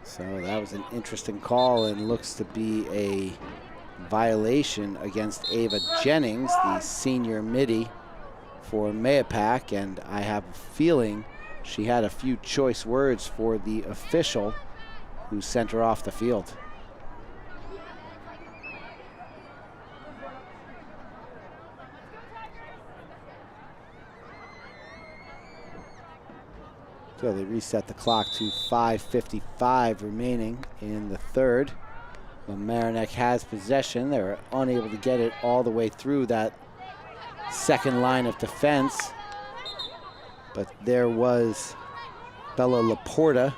So that was an interesting call and looks to be a violation against Ava Jennings, the senior midi for Mahopac, and I have a feeling she had a few choice words for the official who sent her off the field. So they reset the clock to 5:55 remaining in the third. Mamaroneck has possession. They're unable to get it all the way through that second line of defense. But there was Bella Laporta,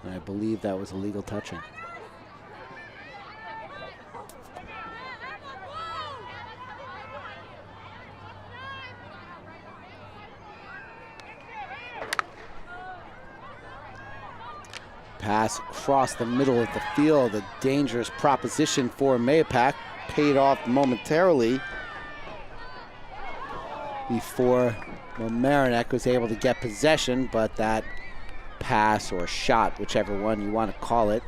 and I believe that was illegal touching. Pass across the middle of the field, a dangerous proposition for Mahopac, paid off momentarily before Mamaroneck was able to get possession, but that pass or shot, whichever one you want to call it,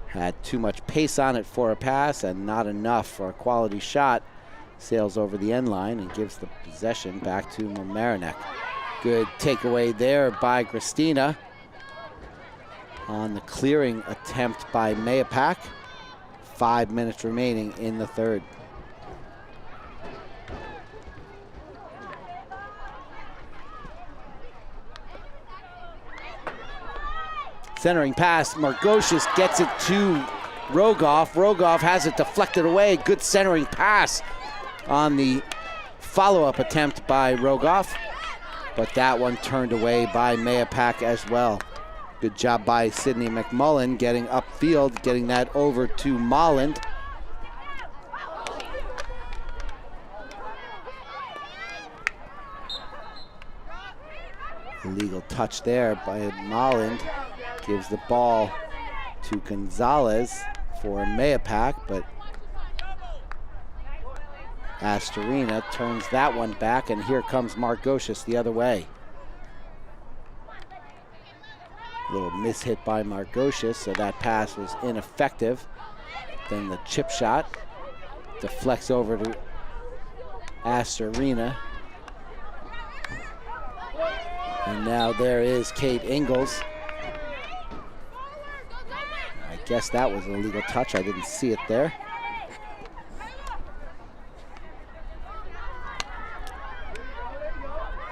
had too much pace on it for a pass and not enough for a quality shot. Sails over the end line and gives the possession back to Mamaroneck. Good takeaway there by Christina on the clearing attempt by Mahopac. 5 minutes remaining in the third. Centering pass, Margocious gets it to Rogoff. Rogoff has it deflected away. Good centering pass on the follow-up attempt by Rogoff, but that one turned away by Mahopac as well. Good job by Sydney McMullen getting upfield, getting that over to Molland. Illegal touch there by Molland. Gives the ball to Gonzalez for Mahopac, but Astorina turns that one back, and here comes Margocious the other way. A little mishit by Margocious, so that pass was ineffective. Then the chip shot deflects over to Astorina. And now there is Kate Ingalls. I guess that was an illegal touch. I didn't see it there.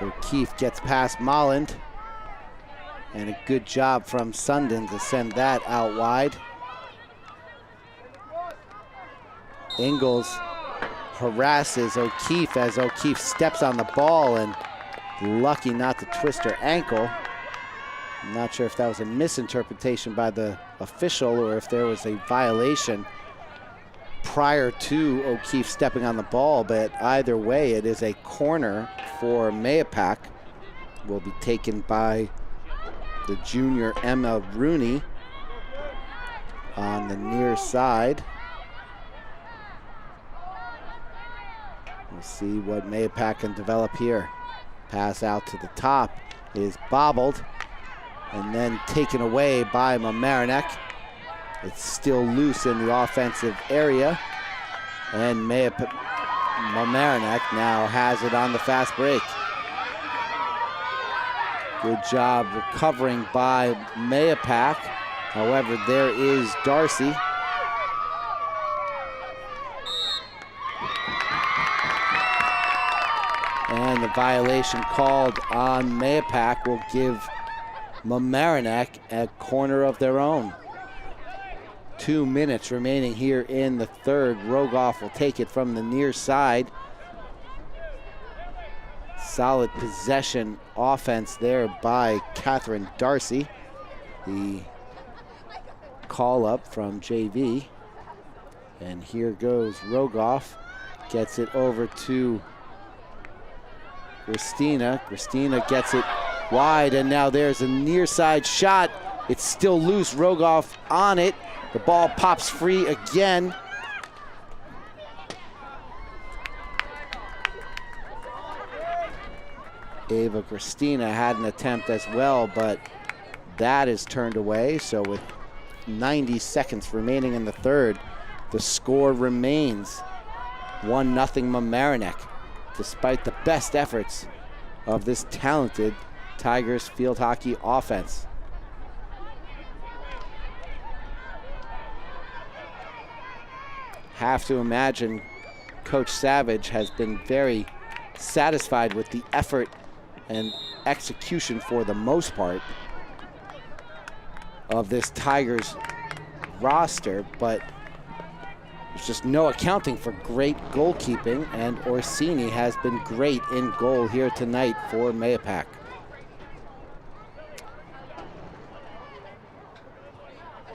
O'Keefe gets past Molland. And a good job from Sundin to send that out wide. Ingalls harasses O'Keefe as O'Keefe steps on the ball and lucky not to twist her ankle. I'm not sure if that was a misinterpretation by the official or if there was a violation prior to O'Keefe stepping on the ball, but either way, it is a corner for Mahopac. Will be taken by the junior Emma Rooney on the near side. We'll see what Mahopac can develop here. Pass out to the top is bobbled and then taken away by Mamaroneck. It's still loose in the offensive area, and Mamaroneck now has it on the fast break. Good job recovering by Mahopac. However, there is Darcy. And the violation called on Mahopac will give Mamaroneck a corner of their own. 2 minutes remaining here in the third. Rogoff will take it from the near side. Solid possession offense there by Catherine Darcy. The call up from JV. And here goes Rogoff. Gets it over to Christina. Christina gets it wide, and now there's a near side shot. It's still loose. Rogoff on it. The ball pops free again. Ava Christina had an attempt as well, but that is turned away. So with 90 seconds remaining in the third, the score remains 1-0 Mamaroneck, despite the best efforts of this talented Tigers field hockey offense. Have to imagine Coach Savage has been very satisfied with the effort and execution for the most part of this Tigers roster, but there's just no accounting for great goalkeeping, and Orsini has been great in goal here tonight for Mahopac.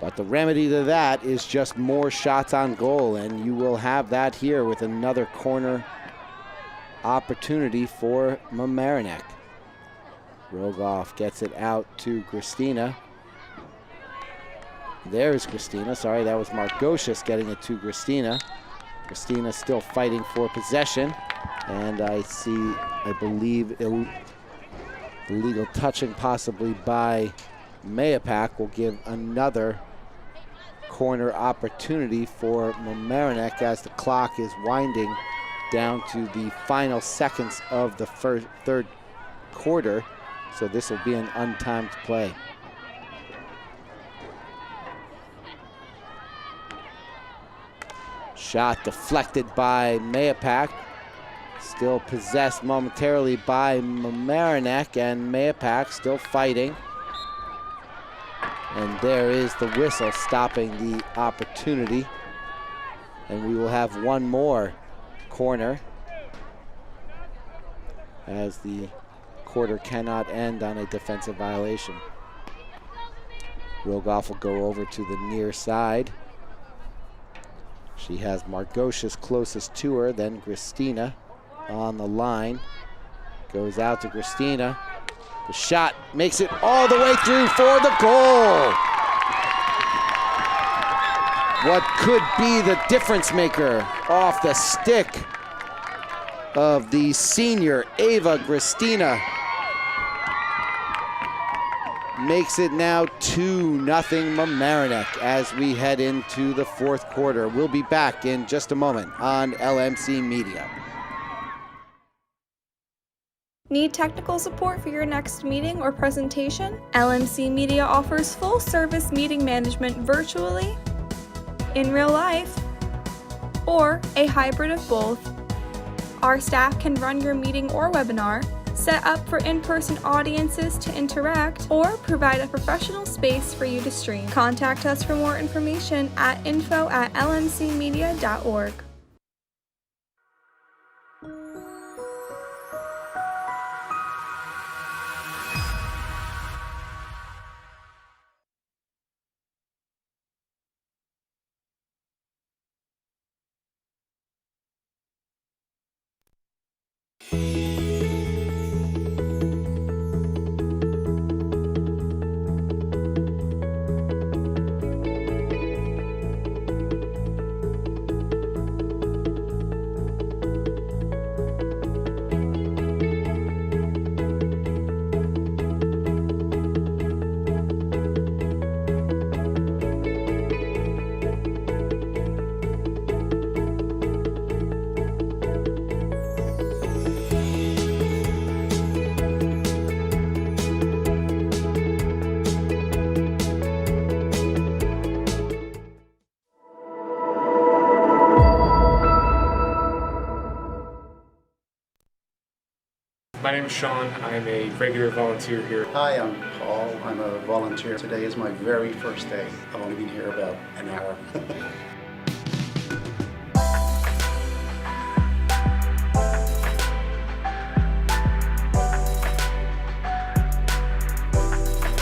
But the remedy to that is just more shots on goal, and you will have that here with another corner opportunity for Mamaroneck. Rogoff gets it out to Christina. There's Christina. Sorry, that was Margocious getting it to Christina. Christina still fighting for possession. And I believe illegal touching possibly by Mahopac will give another corner opportunity for Mamaroneck as the clock is winding down to the final seconds of the third quarter. So this will be an untimed play. Shot deflected by Mahopac. Still possessed momentarily by Mamaroneck, and Mahopac still fighting. And there is the whistle stopping the opportunity. And we will have one more corner, as the quarter cannot end on a defensive violation. Rogoff will go over to the near side. She has Margocious closest to her, then Christina on the line. Goes out to Christina. The shot makes it all the way through for the goal. What could be the difference maker off the stick of the senior Ava Christina makes it now 2-0 Mamaroneck as we head into the fourth quarter. We'll be back in just a moment on LMC Media. Need technical support for your next meeting or presentation? LMC Media offers full-service meeting management virtually, in real life, or a hybrid of both. Our staff can run your meeting or webinar, set up for in-person audiences to interact, or provide a professional space for you to stream. Contact us for more information at info@lmcmedia.org. My name is Sean. I'm a regular volunteer here. Hi, I'm Paul. I'm a volunteer. Today is my very first day. I've only been here about an hour.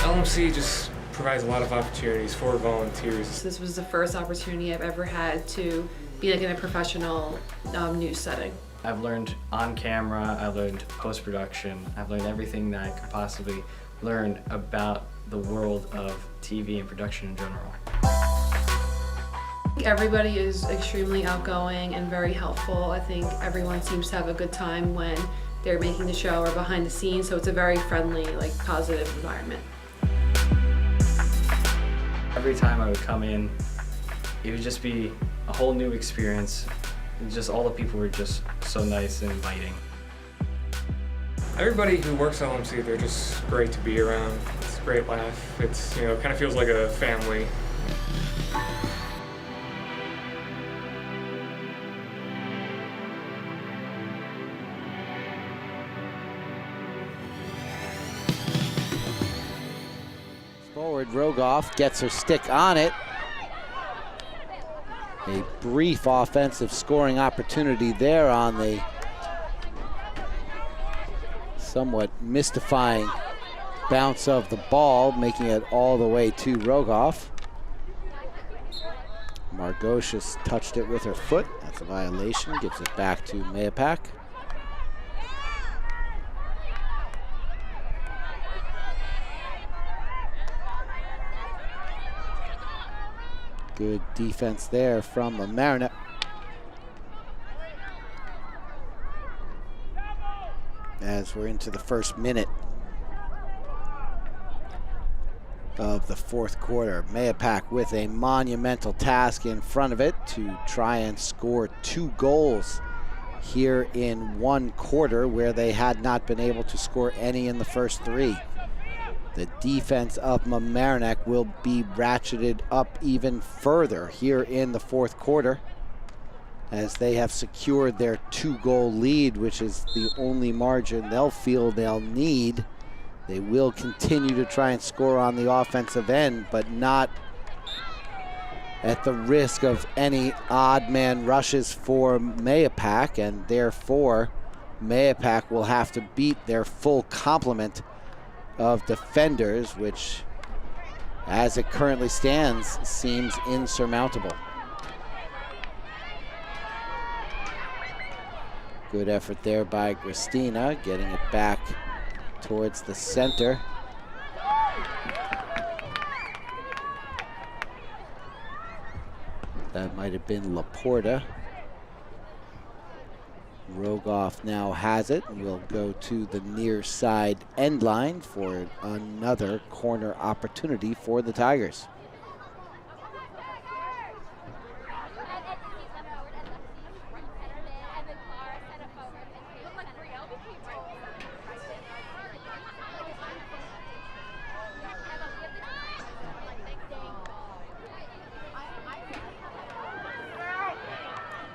LMC just provides a lot of opportunities for volunteers. This was the first opportunity I've ever had to be like in a professional news setting. I've learned on camera, I've learned post-production, I've learned everything that I could possibly learn about the world of TV and production in general. Everybody is extremely outgoing and very helpful. I think everyone seems to have a good time when they're making the show or behind the scenes, so it's a very friendly, like, positive environment. Every time I would come in, it would just be a whole new experience. And just all the people were just so nice and inviting. Everybody who works at LMC, they're just great to be around. It's a great laugh. It's, you know, kind of feels like a family. Forward, Rogoff gets her stick on it. A brief offensive scoring opportunity there on the somewhat mystifying bounce of the ball, making it all the way to Rogoff. Margocious touched it with her foot. That's a violation. Gives it back to Mahopac. Good defense there from Mamaroneck. As we're into the first minute of the fourth quarter, Mahopac with a monumental task in front of it to try and score 2 goals here in one quarter, where they had not been able to score any in the first 3. The defense of Mamaroneck will be ratcheted up even further here in the fourth quarter, as they have secured their 2-goal lead, which is the only margin they'll feel they'll need. They will continue to try and score on the offensive end, but not at the risk of any odd man rushes for Mahopac, and therefore Mahopac will have to beat their full complement of defenders, which, as it currently stands, seems insurmountable. Good effort there by Christina, getting it back towards the center. That might have been Laporta. Rogoff now has it. We'll go to the near side end line for another corner opportunity for the Tigers.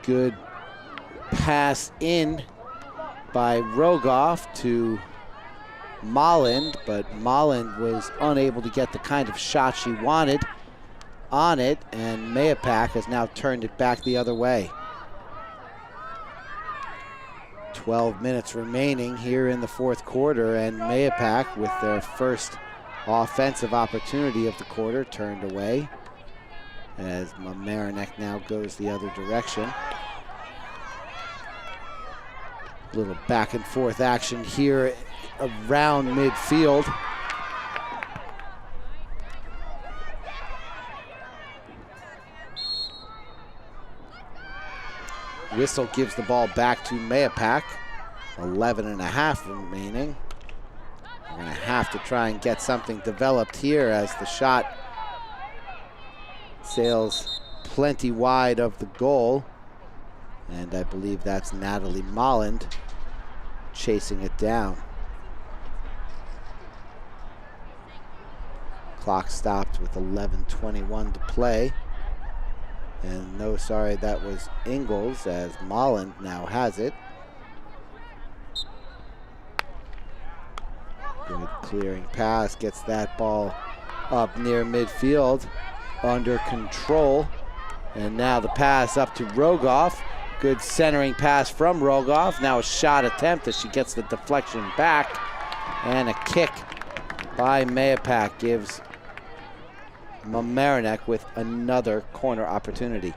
Good pass in by Rogoff to Molland, but Molland was unable to get the kind of shot she wanted on it, and Mahopac has now turned it back the other way. 12 minutes remaining here in the fourth quarter, and Mahopac, with their first offensive opportunity of the quarter, turned away, as Mamaroneck now goes the other direction. Little back and forth action here around midfield. Whistle gives the ball back to Mahopac. 11.5 remaining. We're going to have to try and get something developed here as the shot sails plenty wide of the goal. And I believe that's Natalie Molland chasing it down. Clock stopped with 11:21 to play. And no, sorry, that was Ingalls as Molland now has it. Good clearing pass, gets that ball up near midfield, under control. And now the pass up to Rogoff. Good centering pass from Rogoff. Now a shot attempt as she gets the deflection back. And a kick by Mahopac gives Mamaroneck with another corner opportunity.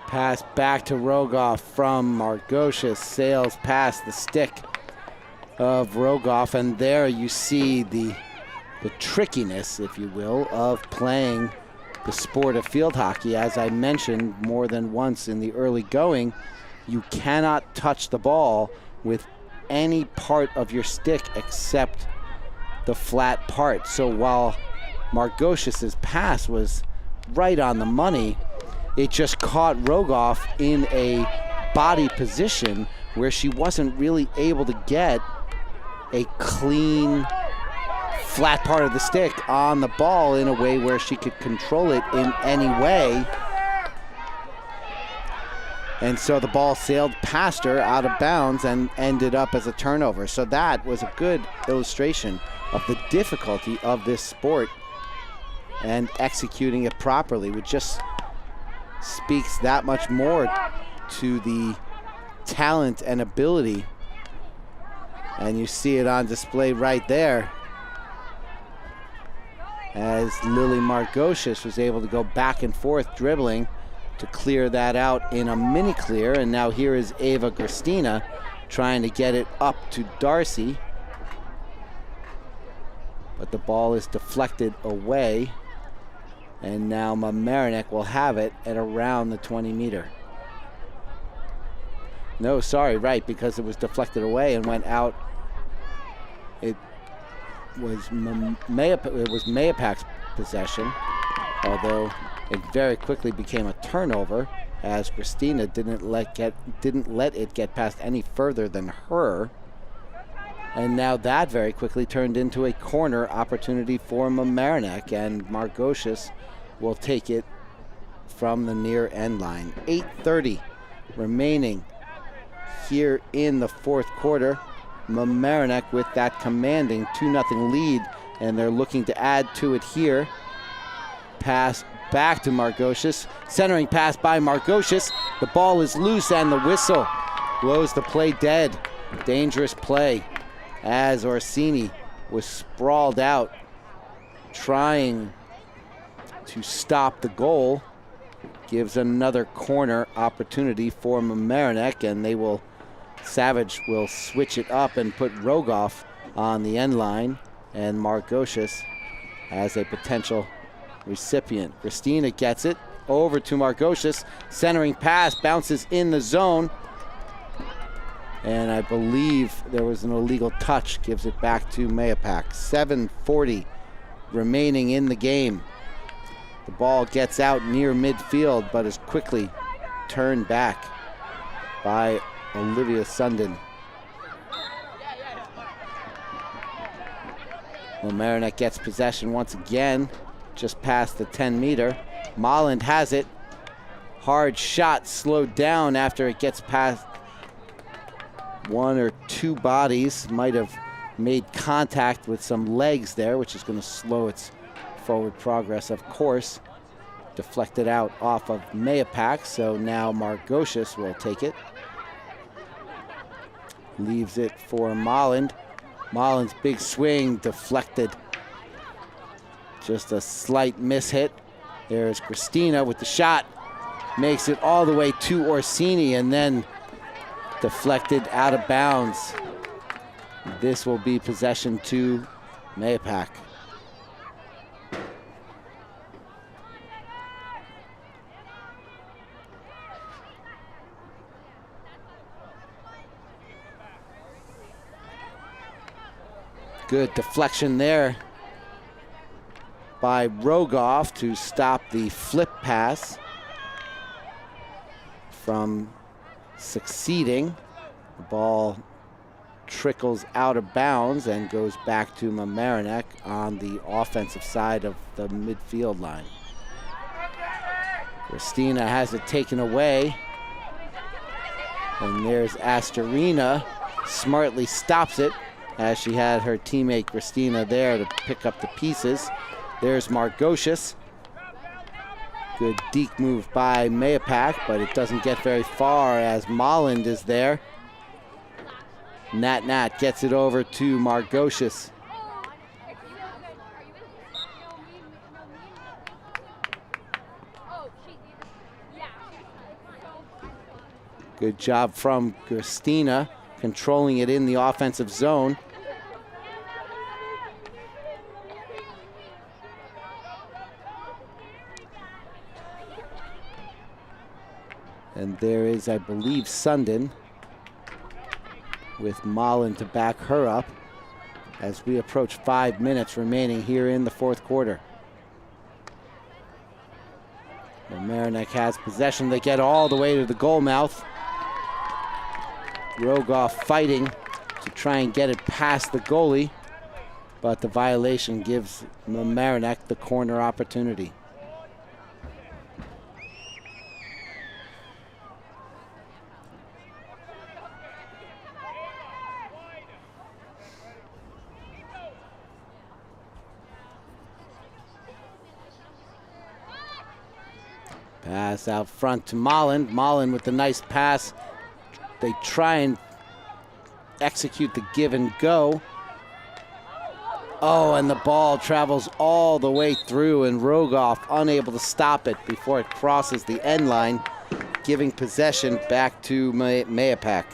Pass back to Rogoff from Margocious, sails past the stick of Rogoff, and there you see the trickiness, if you will, of playing the sport of field hockey. As I mentioned more than once in the early going, you cannot touch the ball with any part of your stick except the flat part. So while Margocious's pass was right on the money, it just caught Rogoff in a body position where she wasn't really able to get a clean, flat part of the stick on the ball in a way where she could control it in any way. And so the ball sailed past her out of bounds and ended up as a turnover. So that was a good illustration of the difficulty of this sport and executing it properly, which just speaks that much more to the talent and ability. And you see it on display right there as Lily Margocious was able to go back and forth dribbling to clear that out in a mini clear. And now here is Ava Gristina trying to get it up to Darcy, but the ball is deflected away. And now Mamaroneck will have it at around the 20-meter. No, sorry, right, because it was deflected away and went out. It was Mahopac's possession, although it very quickly became a turnover as Christina didn't let it get past any further than her. And now that very quickly turned into a corner opportunity for Mamaroneck, and Margocious will take it from the near end line. 8:30 remaining here in the fourth quarter. Mamaroneck with that commanding 2-0 lead, and they're looking to add to it here. Pass back to Margocious. Centering pass by Margocious. The ball is loose and the whistle blows the play dead. Dangerous play as Orsini was sprawled out trying to stop the goal. Gives another corner opportunity for Mamaroneck, and Savage will switch it up and put Rogoff on the end line, and Margocious as a potential recipient. Christina gets it over to Margocious. Centering pass bounces in the zone, and I believe there was an illegal touch. Gives it back to Mahopac. 7:40 remaining in the game. The ball gets out near midfield, but is quickly turned back by Olivia Sundin. Mamaroneck gets possession once again, just past the 10-meter. Molland has it. Hard shot slowed down after it gets past one or two bodies. Might have made contact with some legs there, which is going to slow its forward progress, of course. deflected out off of Mahopac, so now Margocious will take it. Leaves it for Molland. Molland's big swing deflected. Just a slight mishit. There's Christina with the shot. Makes it all the way to Orsini and then deflected out of bounds. This will be possession to Mahopac. Good deflection there by Rogoff to stop the flip pass from succeeding. The ball trickles out of bounds and goes back to Mamaroneck on the offensive side of the midfield line. Christina has it taken away. And there's Astorina, smartly stops it as she had her teammate Christina there to pick up the pieces. There's Margocious. Good deke move by Mahopac, but it doesn't get very far as Molland is there. Nat gets it over to Margocious. Good job from Christina, controlling it in the offensive zone. And there is, I believe, Sundin with Molland to back her up as we approach 5 minutes remaining here in the fourth quarter. Mamaroneck has possession. They get all the way to the goal mouth. Rogoff fighting to try and get it past the goalie, but the violation gives Mamaroneck the corner opportunity. Pass out front to Molland. Molland with the nice pass. They try and execute the give and go. Oh, and the ball travels all the way through, and Rogoff unable to stop it before it crosses the end line, giving possession back to Mahopac.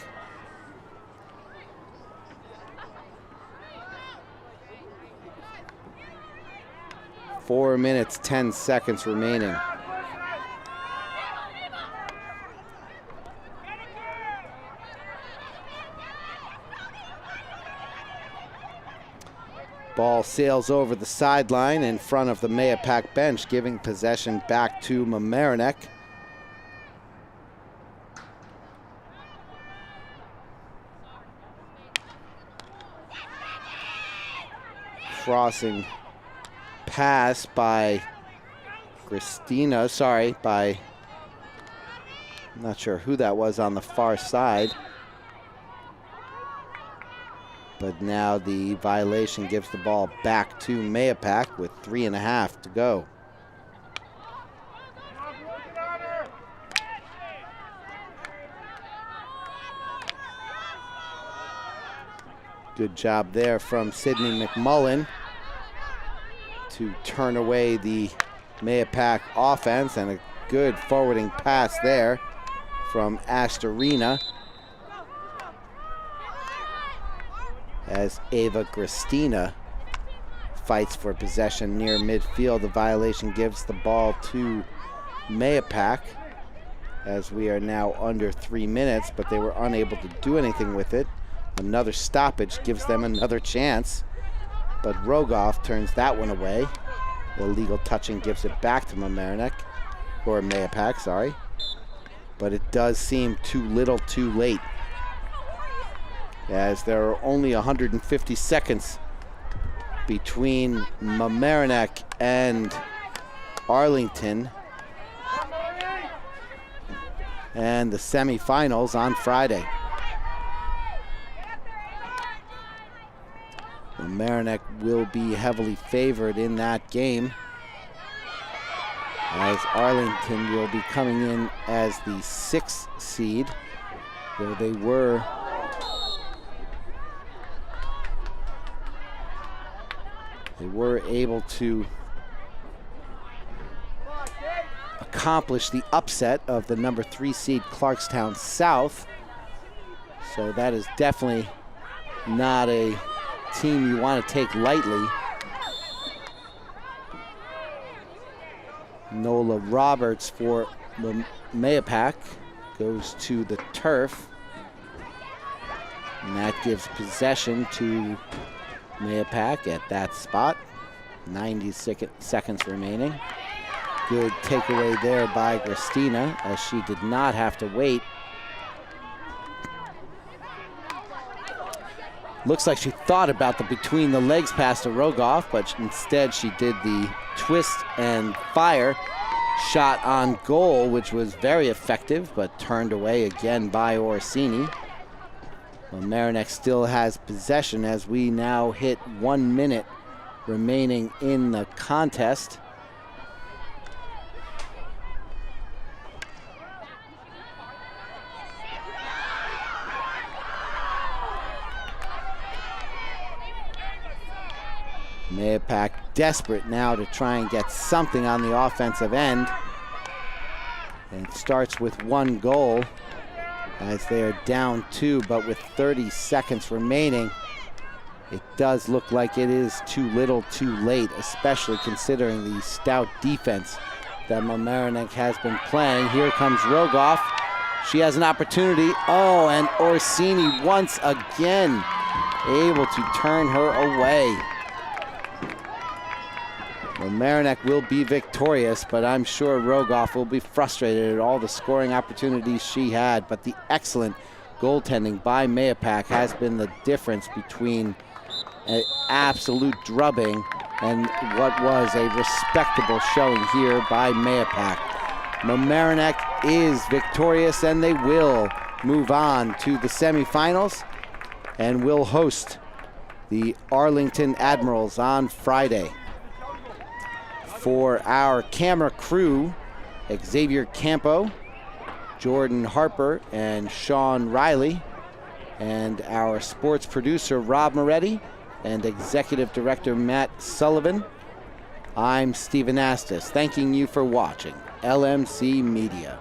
Four minutes, 10 seconds remaining. Ball sails over the sideline in front of the Mahopac bench, giving possession back to Mamaroneck. Crossing pass by Christina, I'm not sure who that was on the far side. But now the violation gives the ball back to Mahopac with 3.5 to go. Good job there from Sydney McMullen to turn away the Mahopac offense, and a good forwarding pass there from Astorina. As Ava Christina fights for possession near midfield, the violation gives the ball to Mahopac as we are now under 3 minutes, but they were unable to do anything with it. Another stoppage gives them another chance, but Rogoff turns that one away. Illegal touching gives it back to Mamaroneck, or Mahopac, sorry. But it does seem too little too late, as there are only 150 seconds between Mamaroneck and Arlington and the semifinals on Friday. Mamaroneck will be heavily favored in that game. as Arlington will be coming in as the 6th seed, though they were able to accomplish the upset of the number 3 seed Clarkstown South. So that is definitely not a team you want to take lightly. Nola Roberts for the Mahopac goes to the turf. And that gives possession to Mahopac at that spot. 90 seconds remaining. Good takeaway there by Christina, as she did not have to wait. Looks like she thought about the between the legs pass to Rogoff, but instead she did the twist and fire shot on goal, which was very effective, but turned away again by Orsini. Mamaroneck still has possession as we now hit 1 minute remaining in the contest. Mahopac desperate now to try and get something on the offensive end. And it starts with 1 goal as they are down 2, but with 30 seconds remaining, it does look like it is too little too late, especially considering the stout defense that Mamaroneck has been playing. Here comes Rogoff. She has an opportunity. Oh, and Orsini once again able to turn her away. Mamaroneck will be victorious, but I'm sure Rogoff will be frustrated at all the scoring opportunities she had. But the excellent goaltending by Mahopac has been the difference between an absolute drubbing and what was a respectable showing here by Mahopac. Mamaroneck is victorious, and they will move on to the semifinals and will host the Arlington Admirals on Friday. For our camera crew, Xavier Campo, Jordan Harper, and Sean Riley, and our sports producer, Rob Moretti, and executive director, Matt Sullivan, I'm Stephen Astis, thanking you for watching LMC Media.